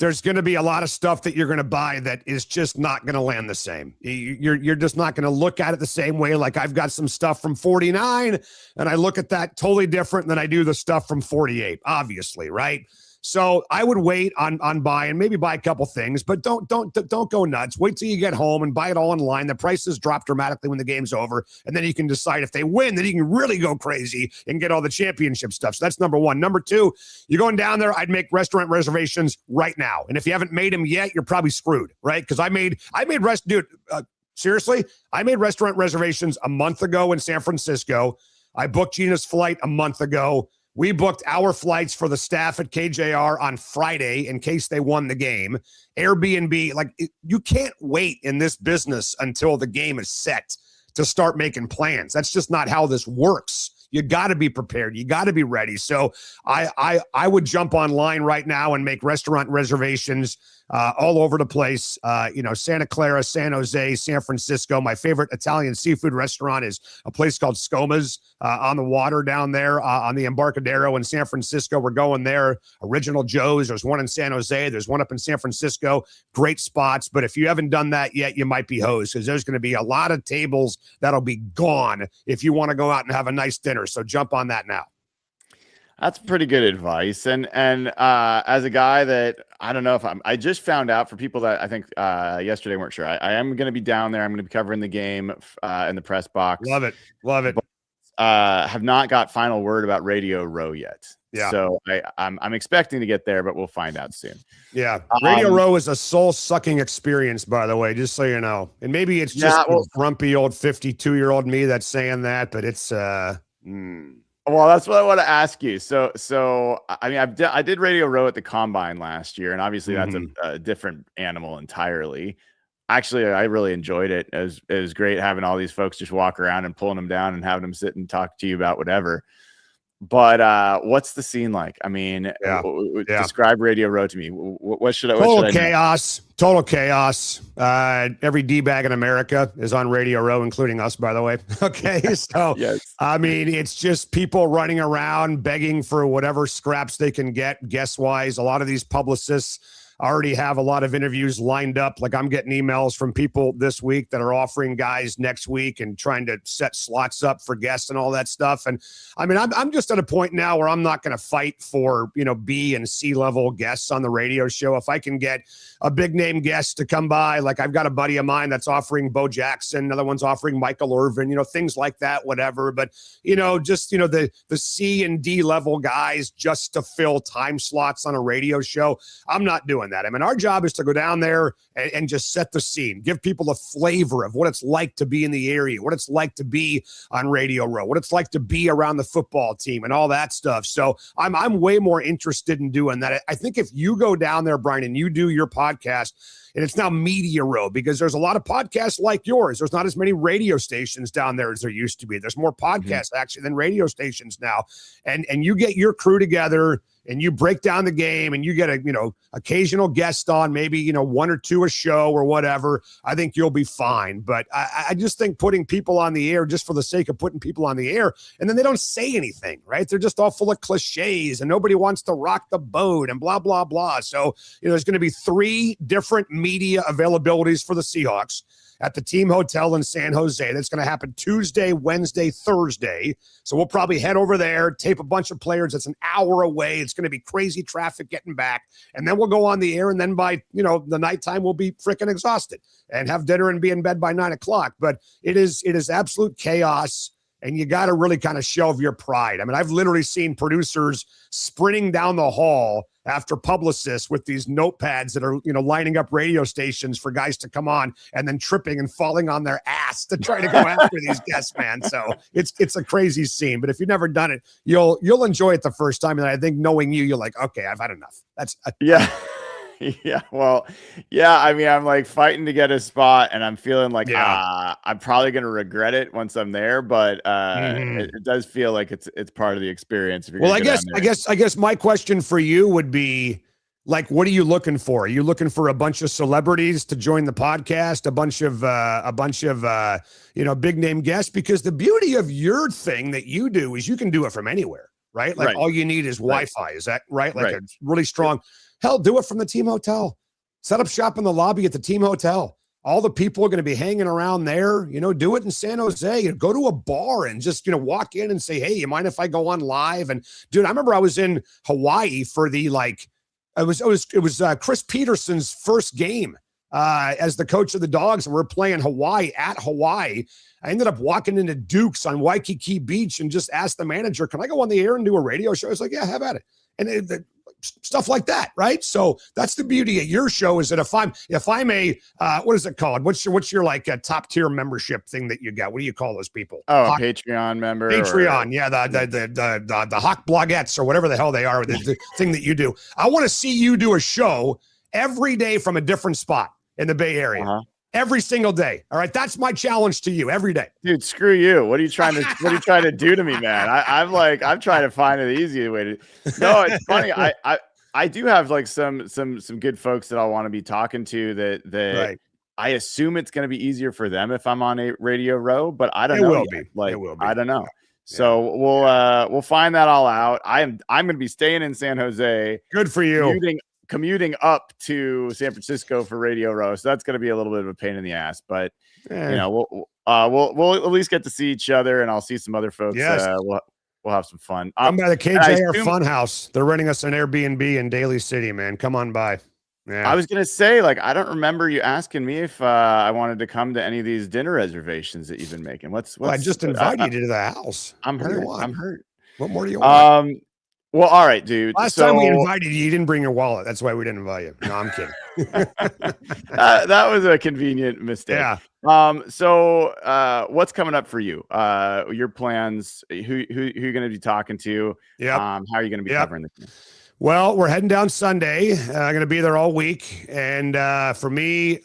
there's going to be a lot of stuff that you're going to buy that is just not going to land the same. You're just not going to look at it the same way. Like, I've got some stuff from 49, and I look at that totally different than I do the stuff from 48, obviously, right? So I would wait on buying, maybe buy a couple things, but don't go nuts. Wait till you get home and buy it all online. The prices drop dramatically when the game's over, and then you can decide if they win, then you can really go crazy and get all the championship stuff. So that's number 1. Number 2, you're going down there, I'd make restaurant reservations right now. And if you haven't made them yet, you're probably screwed, right? Because seriously, I made restaurant reservations a month ago in San Francisco. I booked Gina's flight a month ago. We booked our flights for the staff at KJR on Friday in case they won the game. Airbnb, you can't wait in this business until the game is set to start making plans. That's just not how this works. You got to be prepared. You got to be ready. So I would jump online right now and make restaurant reservations all over the place. Santa Clara, San Jose, San Francisco. My favorite Italian seafood restaurant is a place called Scoma's on the water down there on the Embarcadero in San Francisco. We're going there. Original Joe's. There's one in San Jose. There's one up in San Francisco. Great spots. But if you haven't done that yet, you might be hosed because there's going to be a lot of tables that'll be gone if you want to go out and have a nice dinner. So jump on that now. That's pretty good advice. And as a guy that I don't know if I just found out, for people that I think yesterday weren't sure, I am going to be down there. I'm going to be covering the game in the press box. Love it. But, have not got final word about Radio Row yet. Yeah. So I'm expecting to get there, but we'll find out soon. Yeah. Radio Row is a soul sucking experience, by the way, just so you know. And maybe it's just grumpy old 52-year-old me that's saying that, but it's Well, that's what I want to ask you. So I mean, I did Radio Row at the Combine last year, and obviously that's a different animal entirely. Actually, I really enjoyed it. It was great having all these folks just walk around and pulling them down and having them sit and talk to you about whatever. But what's the scene like? I mean, describe Radio Row to me. What should I? Total chaos. Total chaos. Every D-bag in America is on Radio Row, including us, by the way. Okay, so yes. I mean, it's just people running around begging for whatever scraps they can get. Guess-wise, a lot of these publicists already have a lot of interviews lined up. Like I'm getting emails from people this week that are offering guys next week and trying to set slots up for guests and all that stuff. And I mean, I'm just at a point now where I'm not going to fight for, B and C level guests on the radio show. If I can get a big name guest to come by, like I've got a buddy of mine that's offering Bo Jackson, another one's offering Michael Irvin, things like that, whatever. But, the C and D level guys just to fill time slots on a radio show, I'm not doing that. I mean, our job is to go down there and just set the scene, give people a flavor of what it's like to be in the area, what it's like to be on Radio Row, what it's like to be around the football team and all that stuff. So I'm way more interested in doing that. I think if you go down there, Brian, and you do your podcast, and it's now Media Row because there's a lot of podcasts like yours. There's not as many radio stations down there as there used to be. There's more podcasts actually than radio stations now. And you get your crew together and you break down the game and you get a, occasional guest on, maybe, one or two a show or whatever. I think you'll be fine. But I just think putting people on the air just for the sake of putting people on the air, and then they don't say anything, right? They're just all full of cliches and nobody wants to rock the boat and blah, blah, blah. So, there's going to be 3 different media availabilities for the Seahawks at the team hotel in San Jose. That's going to happen Tuesday, Wednesday, Thursday. So we'll probably head over there, tape a bunch of players. It's an hour away. It's going to be crazy traffic getting back. And then we'll go on the air. And then by, the nighttime, we'll be freaking exhausted and have dinner and be in bed by 9:00. But it is absolute chaos. And you got to really kind of shelve your pride. I mean, I've literally seen producers sprinting down the hall after publicists with these notepads that are, lining up radio stations for guys to come on and then tripping and falling on their ass to try to go after these guests, man. So it's a crazy scene. But if you've never done it, you'll enjoy it the first time. And I think knowing you're like, okay, I've had enough. Yeah. Yeah, well, yeah, I mean, I'm like fighting to get a spot and I'm feeling like I'm probably going to regret it once I'm there, but it does feel like it's part of the experience. If you're I guess my question for you would be, like, what are you looking for? Are you looking for a bunch of celebrities to join the podcast, a bunch of big name guests? Because the beauty of your thing that you do is you can do it from anywhere, right? Like all you need is Wi-Fi. Is that right? Like a really strong. Hell, do it from the team hotel. Set up shop in the lobby at the team hotel. All the people are going to be hanging around there. Do it in San Jose. Go to a bar and just, walk in and say, hey, you mind if I go on live? And dude, I remember I was in Hawaii for the it was Chris Peterson's first game as the coach of the Dogs, and we're playing Hawaii at Hawaii. I ended up walking into Duke's on Waikiki Beach and just asked the manager, can I go on the air and do a radio show? I was like, yeah, have at it. And stuff like that, right? So that's the beauty of your show is that if I'm a what is it called? What's your like a top tier membership thing that you got? What do you call those people? Oh, Patreon member. Patreon, the Hawk Blogettes or whatever the hell they are. The thing that you do. I want to see you do a show every day from a different spot in the Bay Area. Every single day. All right. That's my challenge to you every day. Dude, screw you. What are you trying to do to me, man? I'm trying to find an easy way to. No, it's funny. I do have like some good folks that I'll want to be talking to that I assume it's going to be easier for them if I'm on a Radio Row, but I don't know. It will be. I don't know. Yeah. So we'll find that all out. I'm going to be staying in San Jose. Good for you. Commuting up to San Francisco for Radio Row, so that's going to be a little bit of a pain in the ass. But we'll at least get to see each other, and I'll see some other folks. Yes. We'll have some fun. Come by the KJR Funhouse. They're renting us an Airbnb in Daly City, man. Come on by. Yeah. I was gonna say, like, I don't remember you asking me if I wanted to come to any of these dinner reservations that you've been making. What's I just invited you to the house. I'm hurt. What more do you want? Well, all right, dude. Last time we invited you, you didn't bring your wallet. That's why we didn't invite you. No, I'm kidding. That was a convenient mistake. Yeah. So what's coming up for you? Your plans? Who you're going to be talking to? Yeah. How are you going to be covering this? Well, we're heading down Sunday. I'm going to be there all week. And for me,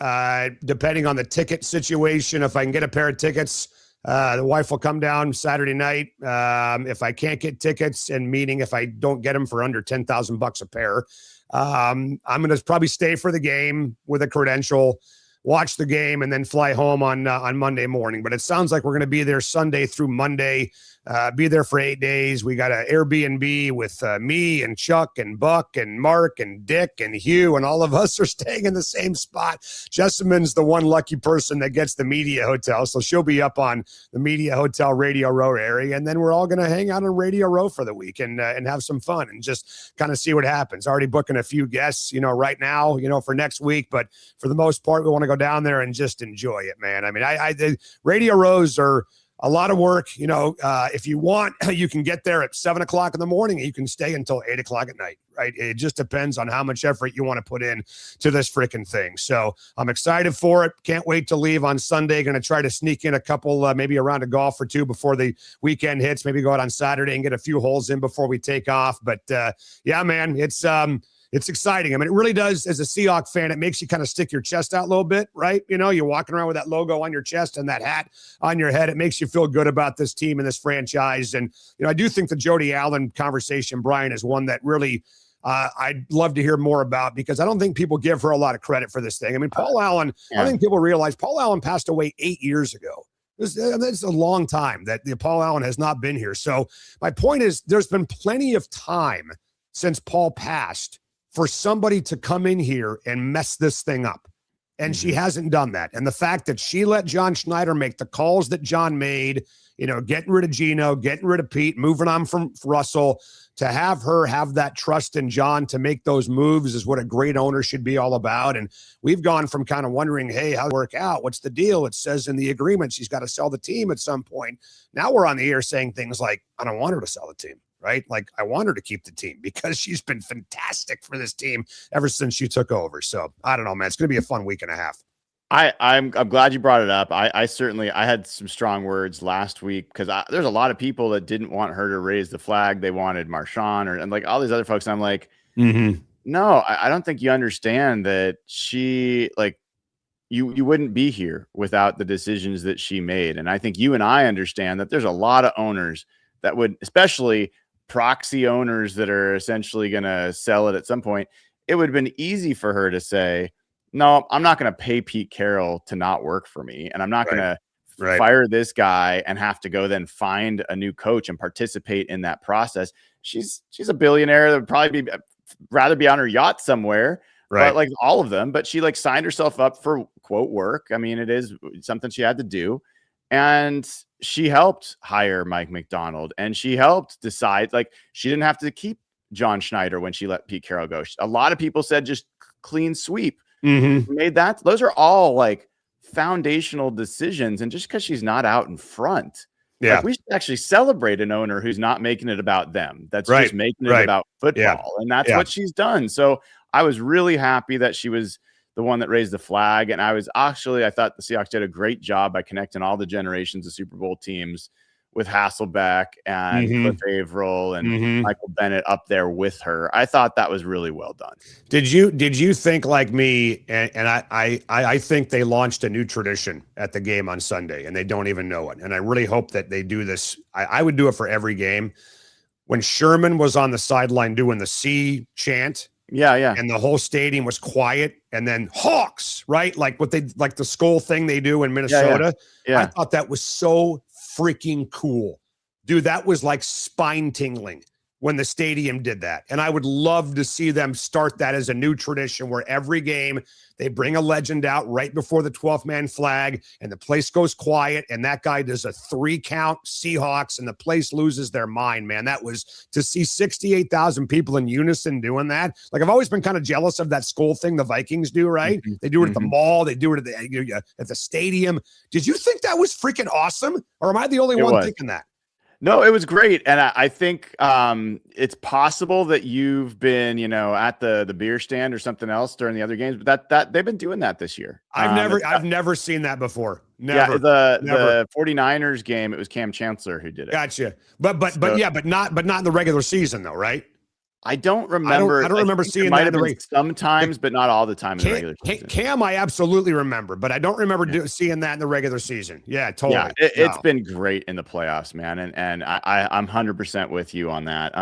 depending on the ticket situation, if I can get a pair of tickets, the wife will come down Saturday night. If I can't get tickets, and meaning if I don't get them for under $10,000 a pair, I'm going to probably stay for the game with a credential, watch the game, and then fly home on Monday morning. But it sounds like we're going to be there Sunday through Monday. Be there for 8 days. We got an Airbnb with me and Chuck and Buck and Mark and Dick and Hugh, and all of us are staying in the same spot. Jessamyn's the one lucky person that gets the media hotel, so she'll be up on the media hotel Radio Row area, and then we're all going to hang out on Radio Row for the week and have some fun and just kind of see what happens. Already booking a few guests, right now, for next week, but for the most part, we want to go down there and just enjoy it, man. I mean, the Radio Rows are a lot of work. If you want, you can get there at 7:00 in the morning and you can stay until 8:00 at night, right? It just depends on how much effort you want to put in to this freaking thing. So I'm excited for it. Can't wait to leave on Sunday. Going to try to sneak in a couple, maybe a round of golf or two before the weekend hits, maybe go out on Saturday and get a few holes in before we take off. But yeah, man, it's exciting. I mean, it really does. As a Seahawks fan, it makes you kind of stick your chest out a little bit, right? You're walking around with that logo on your chest and that hat on your head. It makes you feel good about this team and this franchise. And, I do think the Jody Allen conversation, Brian, is one that really I'd love to hear more about, because I don't think people give her a lot of credit for this thing. I mean, Paul Allen, I think people realize Paul Allen passed away 8 years ago. That's a long time that Paul Allen has not been here. So my point is, there's been plenty of time since Paul passed for somebody to come in here and mess this thing up. And she hasn't done that. And the fact that she let John Schneider make the calls that John made, getting rid of Geno, getting rid of Pete, moving on from Russell, to have her have that trust in John to make those moves is what a great owner should be all about. And we've gone from kind of wondering, hey, how'd it work out? What's the deal? It says in the agreement she's got to sell the team at some point. Now we're on the air saying things like, I don't want her to sell the team. Right? Like, I want her to keep the team because she's been fantastic for this team ever since she took over. So I don't know, man. It's going to be a fun week and a half. I'm glad you brought it up. I certainly had some strong words last week, because there's a lot of people that didn't want her to raise the flag. They wanted Marshawn and like all these other folks. And I'm like, no, I don't think you understand that she, like, you wouldn't be here without the decisions that she made. And I think you and I understand that there's a lot of owners that would, especially proxy owners that are essentially going to sell it at some point. It would have been easy for her to say, no, I'm not going to pay Pete Carroll to not work for me. And I'm not going to fire this guy and have to go then find a new coach and participate in that process. She's a billionaire that would probably rather be on her yacht somewhere, but like all of them, but she like signed herself up for quote work. I mean, it is something she had to do. And she helped hire Mike McDonald, and she helped decide, like, she didn't have to keep John Schneider when she let Pete Carroll go. A lot of people said just clean sweep. Made that. Those are all like foundational decisions. And just because she's not out in front, like, we should actually celebrate an owner who's not making it about them. That's just making it about football. And that's what she's done. So I was really happy that she was the one that raised the flag. And I thought the Seahawks did a great job by connecting all the generations of Super Bowl teams with Hasselbeck and Cliff Averill and Michael Bennett up there with her. I thought that was really well done. Did you think like me? And I think they launched a new tradition at the game on Sunday, and they don't even know it. And I really hope that they do this. I would do it for every game. When Sherman was on the sideline doing the C chant, and the whole stadium was quiet, and then Hawks, right? Like the skull thing they do in Minnesota. I thought that was so freaking cool. Dude, that was like spine tingling when the stadium did that. And I would love to see them start that as a new tradition, where every game they bring a legend out right before the 12th man flag and the place goes quiet, and that guy does a 3-count Seahawks and the place loses their mind, man. That was to see 68,000 people in unison doing that. Like, I've always been kind of jealous of that skull thing the Vikings do, right? They do it at the mall. They do it at the stadium. Did you think that was freaking awesome? Or am I the only one thinking that? No, it was great. And I think it's possible that you've been, at the beer stand or something else during the other games, but that they've been doing that this year. I've never seen that before. Never. Yeah, the 49ers game, it was Cam Chancellor who did it. Gotcha. But not in the regular season though, right? I don't remember. I don't remember seeing might that have been sometimes, but not all the time in the regular season. Cam, I absolutely remember, but I don't remember seeing that in the regular season. Yeah, totally. Yeah, it's been great in the playoffs, man, and I'm 100% with you on that.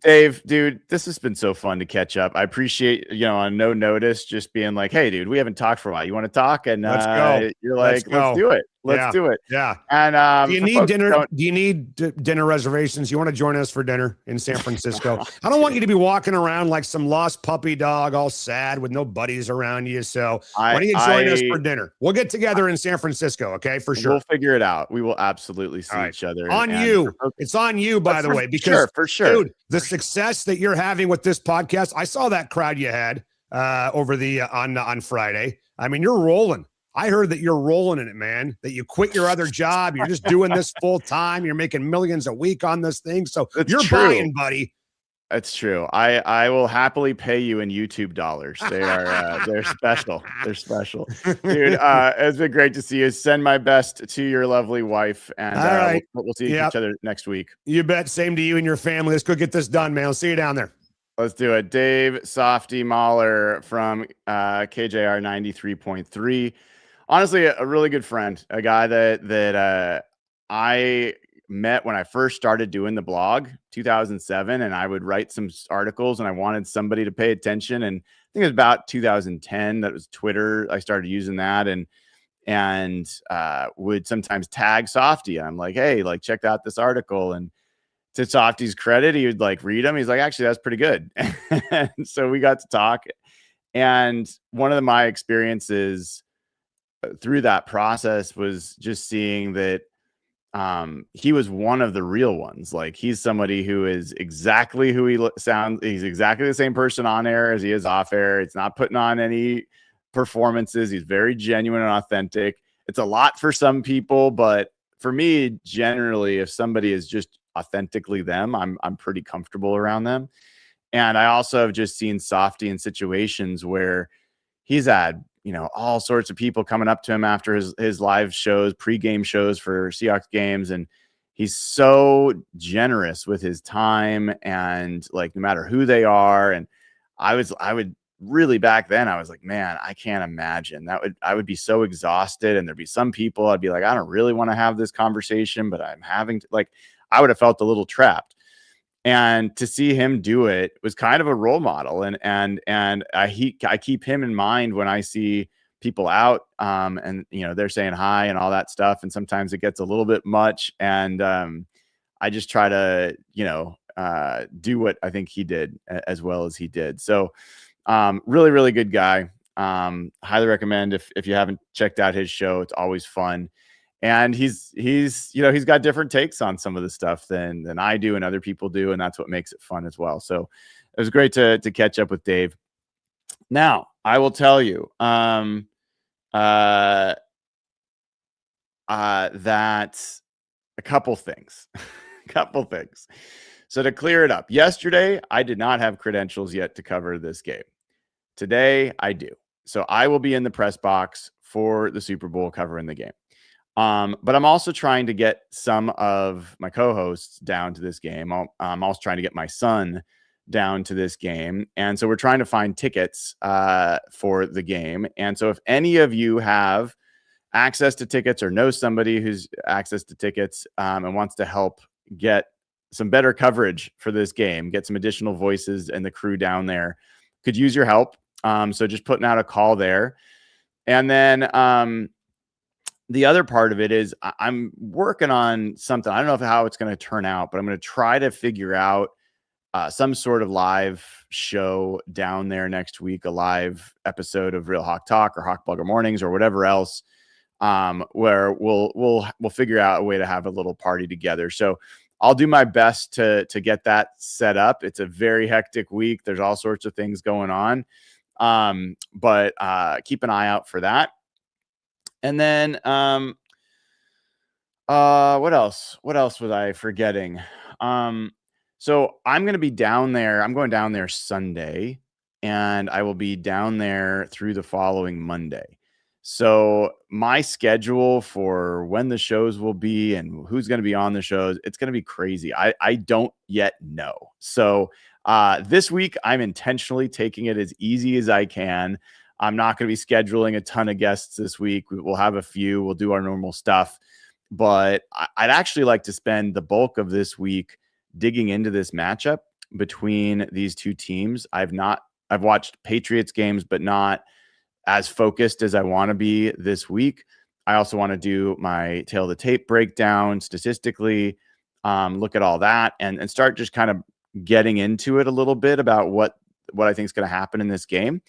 Dave, dude, this has been so fun to catch up. I appreciate on no notice just being like, hey, dude, we haven't talked for a while. You want to talk? And let's go. You're like, let's do it. Let's do it. Yeah. And do you need dinner? Do you need dinner reservations? You want to join us for dinner in San Francisco? I don't want you to be walking around like some lost puppy dog, all sad with no buddies around you. So why don't you join us for dinner? We'll get together in San Francisco, okay? For sure. We'll figure it out. We will absolutely see each other. It's on you, by the way, because for sure, dude, the success that you're having with this podcast, I saw that crowd you had over the on Friday. I mean, you're rolling. I heard that you're rolling in it, man, that you quit your other job. You're just doing this full time. You're making millions a week on this thing. So you're buying, buddy. That's true. I will happily pay you in YouTube dollars. They are they're special. They're special, dude. It's been great to see you. Send my best to your lovely wife, and all right. we'll see each other next week. You bet. Same to you and your family. Let's go get this done, man. I'll see you down there. Let's do it. Dave Softy Mahler from KJR 93.3. Honestly, a really good friend, a guy that I met when I first started doing the blog, 2007, and I would write some articles, and I wanted somebody to pay attention. And I think it was about 2010 that was Twitter. I started using that, and would sometimes tag Softy. I'm like, hey, like check out this article. And to Softy's credit, he would like read them. He's like, actually, that's pretty good. And so we got to talk. And one of my experiences through that process was just seeing that he was one of the real ones. Like he's somebody who is exactly who he sounds. He's exactly the same person on air as he is off air. It's not putting on any performances. He's very genuine and authentic. It's a lot for some people, but for me, generally, if somebody is just authentically them, I'm pretty comfortable around them. And I also have just seen Softy in situations where he's had all sorts of people coming up to him after his live shows, pregame shows for Seahawks games. And he's so generous with his time and like, no matter who they are. And I would really back then, I was like, man, I can't imagine I would be so exhausted. And there'd be some people I'd be like, I don't really want to have this conversation, but I'm having to, like, I would have felt a little trapped. And to see him do it was kind of a role model. And I keep him in mind when I see people out and they're saying hi and all that stuff. And sometimes it gets a little bit much. And I just try to, do what I think he did as well as he did. So really, really good guy. Highly recommend if you haven't checked out his show. It's always fun. And he's got different takes on some of the stuff than I do and other people do. And that's what makes it fun as well. So it was great to catch up with Dave. Now I will tell you that a couple things. So to clear it up, yesterday, I did not have credentials yet to cover this game. Today I do. So I will be in the press box for the Super Bowl covering the game. But I'm also trying to get some of my co-hosts down to this game. I'm also trying to get my son down to this game. And so we're trying to find tickets for the game. And so if any of you have access to tickets or know somebody who's access to tickets and wants to help get some better coverage for this game, get some additional voices and the crew down there, could use your help. So just putting out a call there. And then the other part of it is I'm working on something. I don't know how it's going to turn out, but I'm going to try to figure out some sort of live show down there next week, a live episode of Real Hawk Talk or Hawk Blogger Mornings or whatever else, where we'll figure out a way to have a little party together. So I'll do my best to get that set up. It's a very hectic week. There's all sorts of things going on, but keep an eye out for that. And then, what else was I forgetting? So I'm going to be down there. I'm going down there Sunday, and I will be down there through the following Monday. So my schedule for when the shows will be and who's going to be on the shows, it's going to be crazy. I don't yet know. So This week, I'm intentionally taking it as easy as I can. I'm not going to be scheduling a ton of guests this week. We'll have a few. We'll do our normal stuff. But I'd actually like to spend the bulk of this week digging into this matchup between these two teams. I've watched Patriots games, but not as focused as I want to be this week. I also want to do my tail of the tape breakdown statistically, look at all that and start just kind of getting into it a little bit about what I think is going to happen in this game.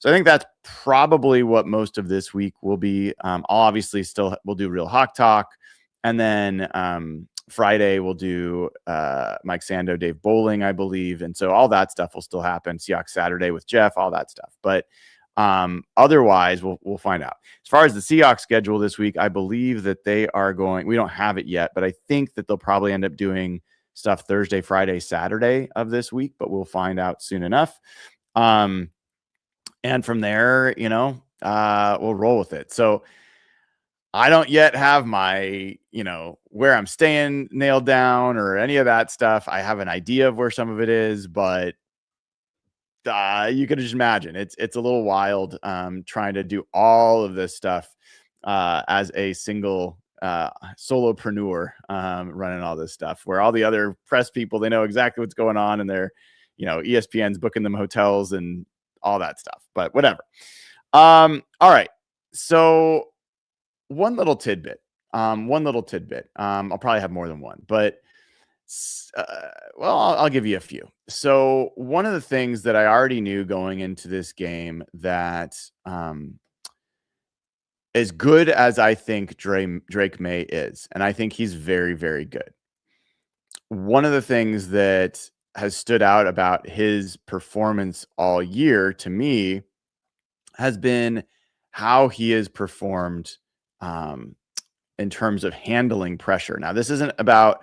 So I think that's probably what most of this week will be. I'll obviously we'll do Real Hawk Talk. And then Friday we'll do Mike Sando, Dave Bowling, I believe. And so all that stuff will still happen. Seahawks Saturday with Jeff, all that stuff. But otherwise we'll find out. As far as the Seahawks schedule this week, I believe that they are going, we don't have it yet, but I think that they'll probably end up doing stuff Thursday, Friday, Saturday of this week, but we'll find out soon enough. And from there, we'll roll with it. So I don't yet have my, where I'm staying nailed down or any of that stuff. I have an idea of where some of it is, but you could just imagine it's a little wild trying to do all of this stuff as a single solopreneur running all this stuff, where all the other press people, they know exactly what's going on and they're, ESPN's booking them hotels and all that stuff, but whatever. All right. So one little tidbit. I'll probably have more than one, but I'll give you a few. So one of the things that I already knew going into this game that as good as I think Drake Maye is, and I think he's very, very good. One of the things that has stood out about his performance all year to me has been how he has performed in terms of handling pressure. Now, this isn't about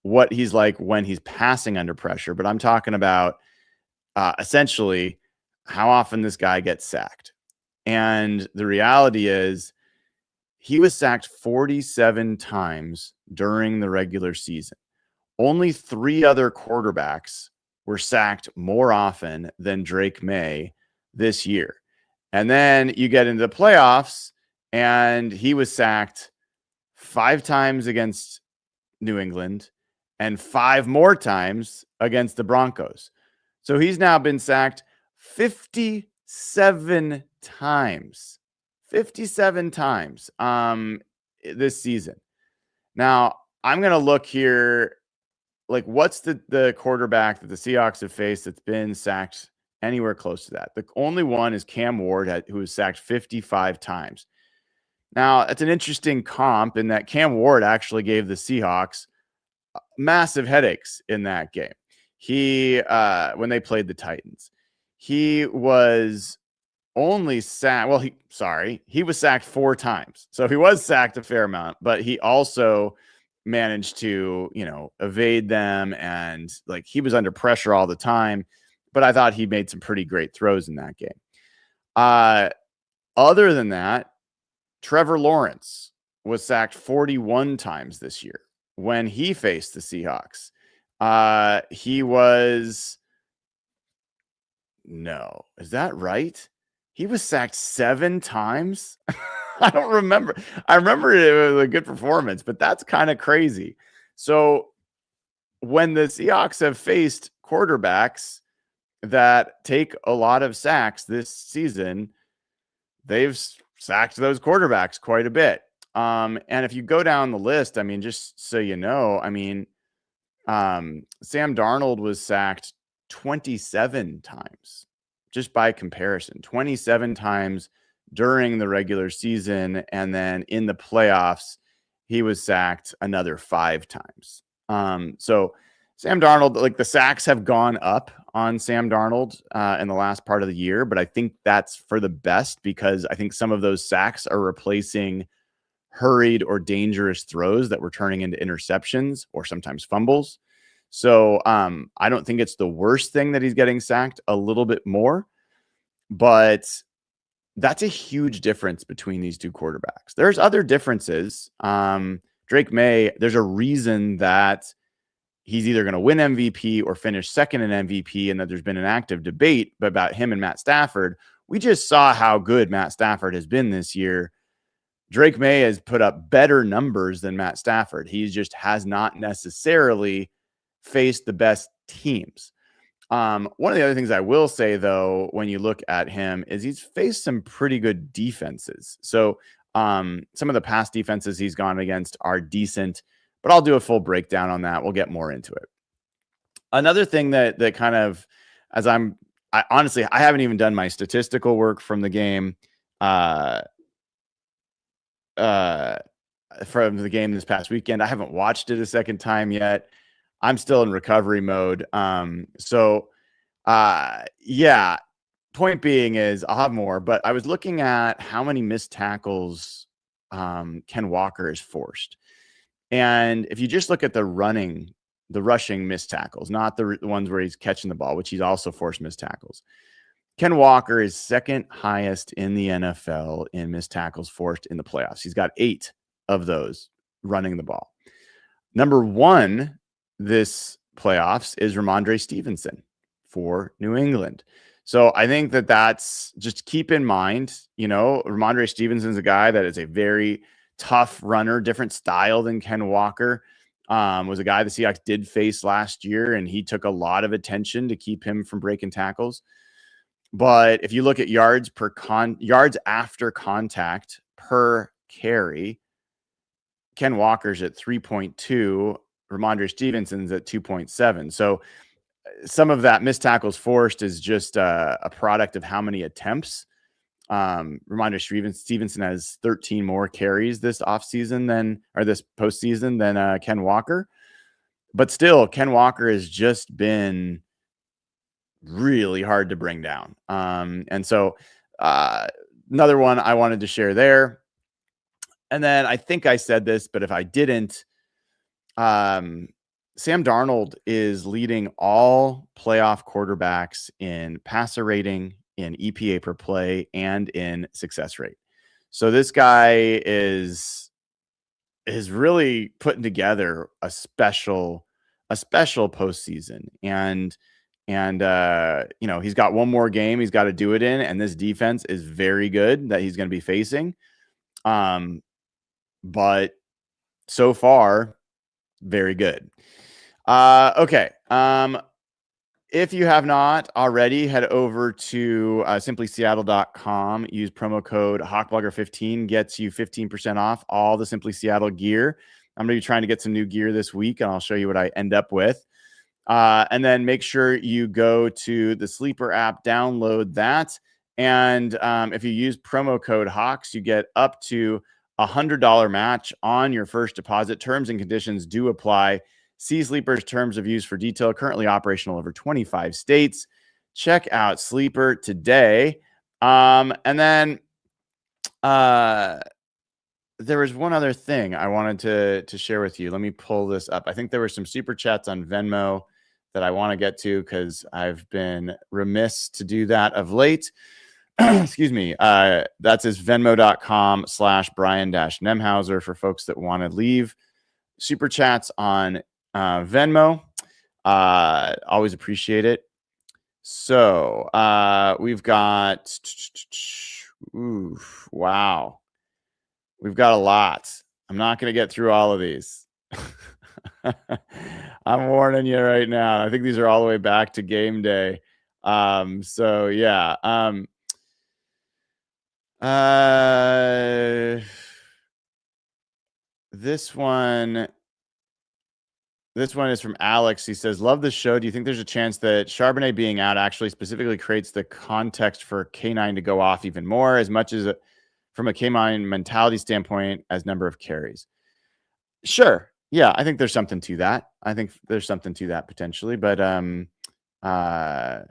what he's like when he's passing under pressure, but I'm talking about essentially how often this guy gets sacked. And the reality is he was sacked 47 times during the regular season. Only 3 other quarterbacks were sacked more often than Drake Maye this year. And then you get into the playoffs and he was sacked 5 times against New England and 5 more times against the Broncos. So he's now been sacked 57 times. 57 times this season. Now, I'm going to look here. Like, what's the quarterback that the Seahawks have faced that's been sacked anywhere close to that? The only one is Cam Ward, who was sacked 55 times. Now, that's an interesting comp in that Cam Ward actually gave the Seahawks massive headaches in that game. He, when they played the Titans, he was only sacked. Well, he was sacked 4 times. So he was sacked a fair amount, but he also managed to, evade them. And like, he was under pressure all the time, but I thought he made some pretty great throws in that game. Other than that, Trevor Lawrence was sacked 41 times this year when he faced the Seahawks. Is that right? He was sacked 7 times. I don't remember. I remember it was a good performance, but that's kind of crazy. So when the Seahawks have faced quarterbacks that take a lot of sacks this season, they've sacked those quarterbacks quite a bit. And if you go down the list, I mean, just so you know, Sam Darnold was sacked 27 times, just by comparison, 27 times during the regular season. And then in the playoffs, he was sacked another 5 times. So Sam Darnold, like, the sacks have gone up on Sam Darnold in the last part of the year, but I think that's for the best because I think some of those sacks are replacing hurried or dangerous throws that were turning into interceptions or sometimes fumbles. So I don't think it's the worst thing that he's getting sacked a little bit more, but that's a huge difference between these two quarterbacks. There's other differences. Drake Maye, there's a reason that he's either going to win MVP or finish second in MVP, and that there's been an active debate about him and Matt Stafford. We just saw how good Matt Stafford has been this year. Drake Maye has put up better numbers than Matt Stafford. He just has not necessarily faced the best teams. One of the other things I will say, though, when you look at him, is he's faced some pretty good defenses. So some of the past defenses he's gone against are decent, but I'll do a full breakdown on that. We'll get more into it. Another thing that kind of, as I honestly, I haven't even done my statistical work from the game, from the game this past weekend. I haven't watched it a second time yet. I'm still in recovery mode. Yeah, point being is I'll have more, but I was looking at how many missed tackles Ken Walker has forced. And if you just look at the rushing missed tackles, not the ones where he's catching the ball, which he's also forced missed tackles, Ken Walker is second highest in the NFL in missed tackles forced in the playoffs. He's got 8 of those running the ball. Number 1 this playoffs is Ramondre Stevenson for New England. So I think that's just keep in mind, Ramondre Stevenson's a guy that is a very tough runner, different style than Ken Walker. Was a guy the Seahawks did face last year, and he took a lot of attention to keep him from breaking tackles. But if you look at yards after contact per carry, Ken Walker's at 3.2, Ramondre Stevenson's at 2.7. So some of that missed tackles forced is just a product of how many attempts. Ramondre Stevenson has 13 more carries this postseason than Ken Walker. But still, Ken Walker has just been really hard to bring down. And so another one I wanted to share there. And then I think I said this, but if I didn't, Sam Darnold is leading all playoff quarterbacks in passer rating, in EPA per play, and in success rate. So this guy is really putting together a special postseason. And he's got one more game he's got to do it in, and this defense is very good that he's going to be facing. But so far, very good. Okay. If you have not already, head over to SimplySeattle.com. Use promo code HawkBlogger15, gets you 15% off all the Simply Seattle gear. I'm going to be trying to get some new gear this week, and I'll show you what I end up with. And then make sure you go to the Sleeper app, download that. And if you use promo code HAWKS, you get up to $100 match on your first deposit. Terms and conditions do apply. See Sleeper's terms of use for detail. Currently operational over 25 states. Check out Sleeper today. And then there was one other thing I wanted to share with you. Let me pull this up. I think there were some super chats on Venmo that I want to get to because I've been remiss to do that of late. Excuse me. That's his venmo.com/Brian-Nemhauser for folks that want to leave super chats on Venmo. Always appreciate it. So we've got, wow. We've got a lot. I'm not going to get through all of these. I'm warning you right now. I think these are all the way back to game day. So yeah. This one is from Alex. He says, love the show. Do you think there's a chance that Charbonnet being out actually specifically creates the context for K9 to go off even more, as much as from a K9 mentality standpoint as number of carries? Sure. Yeah, I think there's something to that. I think there's something to that potentially. But I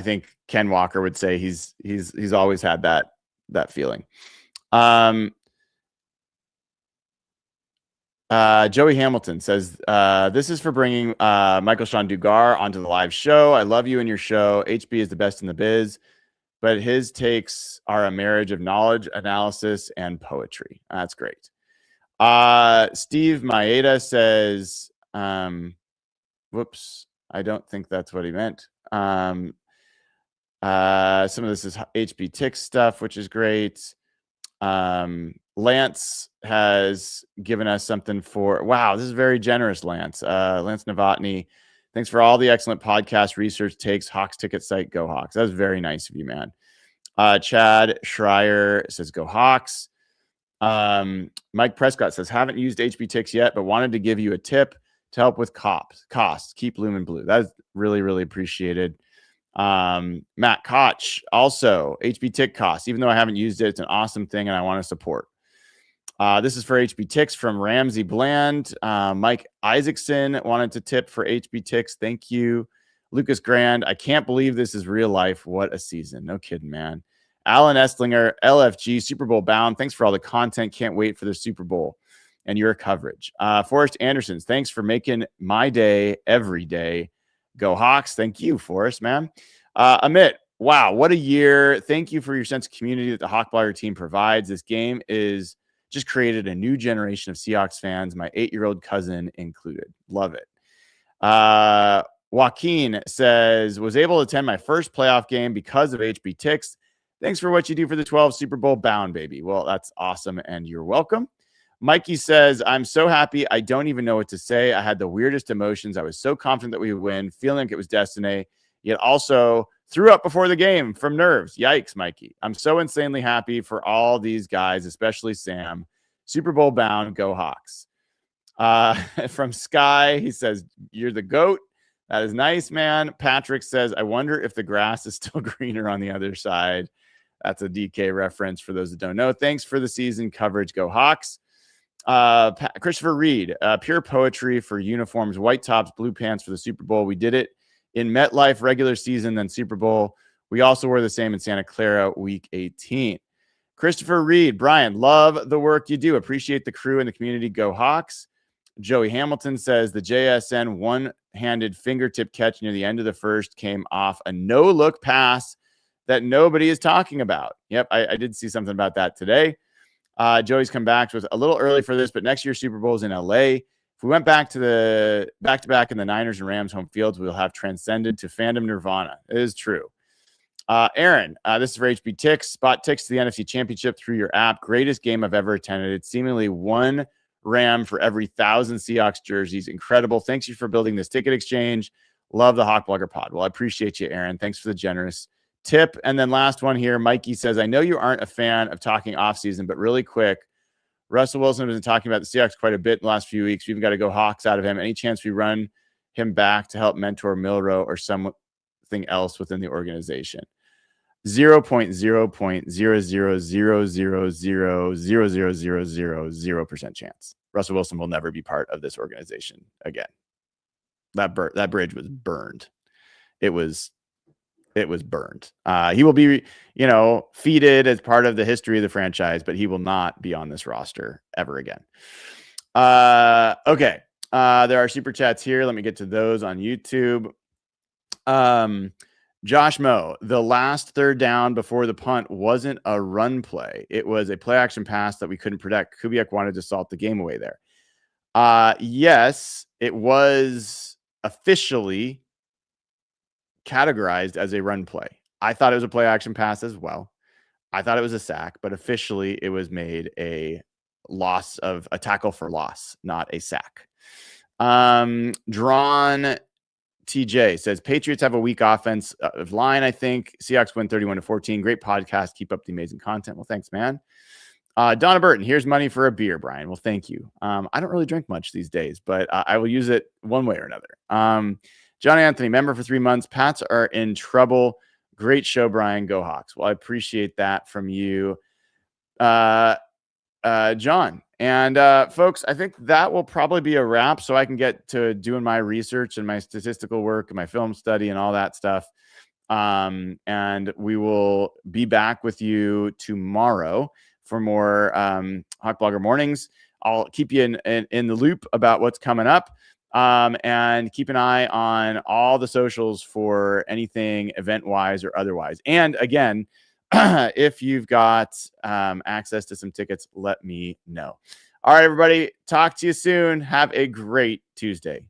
think Ken Walker would say he's always had that feeling. Joey Hamilton says, this is for bringing Michael Sean Dugar onto the live show. I love you and your show. HB is the best in the biz, but his takes are a marriage of knowledge, analysis, and poetry. That's great. Steve Maeda says, Whoops. I don't think that's what he meant. Some of this is HB Tick stuff, which is great. Lance has given us something for, wow, this is very generous, Lance. Lance Novotny, thanks for all the excellent podcast research takes. Hawks ticket site, go Hawks. That was very nice of you, man. Chad Schreier says, go Hawks. Mike Prescott says, haven't used HB Ticks yet, but wanted to give you a tip to help with costs. Keep Lumen Blue. That is really, really appreciated. Matt Koch, also HB Tick costs. Even though I haven't used it, it's an awesome thing and I want to support. This is for HB Ticks from Ramsey Bland. Mike Isaacson wanted to tip for HB Ticks. Thank you. Lucas Grand, I can't believe this is real life. What a season. No kidding, man. Alan Estlinger, LFG, Super Bowl bound. Thanks for all the content. Can't wait for the Super Bowl and your coverage. Forrest Andersons, thanks for making my day every day. Go Hawks. Thank you, Forrest, man. Amit, wow, what a year. Thank you for your sense of community that the Hawk Blogger team provides. This game is just created a new generation of Seahawks fans, my 8-year-old cousin included. Love it. Joaquin says, was able to attend my first playoff game because of HB Ticks. Thanks for what you do for the 12 Super Bowl bound, baby. Well, that's awesome, and you're welcome. Mikey says, I'm so happy. I don't even know what to say. I had the weirdest emotions. I was so confident that we would win, feeling like it was destiny, yet also threw up before the game from nerves. Yikes, Mikey. I'm so insanely happy for all these guys, especially Sam. Super Bowl bound, go Hawks. From Sky, he says, you're the GOAT. That is nice, man. Patrick says, I wonder if the grass is still greener on the other side. That's a DK reference for those that don't know. Thanks for the season coverage. Go Hawks. Christopher Reed, pure poetry for uniforms, white tops, blue pants for the Super Bowl. We did it in MetLife regular season, then Super Bowl. We also wore the same in Santa Clara week 18. Christopher Reed, Brian, love the work you do. Appreciate the crew and the community. Go Hawks. Joey Hamilton says the JSN one-handed fingertip catch near the end of the first came off a no-look pass that nobody is talking about. Yep, I did see something about that today. Joey's come back. It was a little early for this, but next year's Super Bowl is in LA. If we went back to the back-to-back in the Niners and Rams home fields, we'll have transcended to fandom nirvana. It is true. Aaron, this is for HB Ticks. Spot Ticks to the NFC Championship through your app. Greatest game I've ever attended. It's seemingly one Ram for every 1,000 Seahawks jerseys. Incredible. Thanks you for building this ticket exchange. Love the Hawk Blogger pod. Well, I appreciate you, Aaron. Thanks for the generous tip. And then last one here, Mikey says, I know you aren't a fan of talking offseason, but really quick, Russell Wilson has been talking about the Seahawks quite a bit in the last few weeks. We've got to go Hawks out of him. Any chance we run him back to help mentor Milroe or something else within the organization? 0.00000000000% chance. Russell Wilson will never be part of this organization again. That bridge was burned. It was burned. He will be, feted as part of the history of the franchise, but he will not be on this roster ever again. Okay. There are super chats here. Let me get to those on YouTube. Josh Moe, the last third down before the punt wasn't a run play. It was a play action pass that we couldn't protect. Kubiak wanted to salt the game away there. Yes, it was officially categorized as a run play. I thought it was a play action pass as well. I thought it was a sack, but officially it was made a tackle for loss, not a sack. Drawn TJ says Patriots have a weak offensive line. I think Seahawks win 31-14. Great podcast. Keep up the amazing content. Well, thanks, man. Donna Burton, here's money for a beer, Brian. Well, thank you. I don't really drink much these days, but I will use it one way or another. John Anthony, member for 3 months. Pats are in trouble. Great show, Brian. Go Hawks. Well, I appreciate that from you, John. And folks, I think that will probably be a wrap so I can get to doing my research and my statistical work and my film study and all that stuff. And we will be back with you tomorrow for more Hawk Blogger Mornings. I'll keep you in the loop about what's coming up. And keep an eye on all the socials for anything event-wise or otherwise. And again, if you've got access to some tickets, let me know. All right, everybody. Talk to you soon. Have a great Tuesday.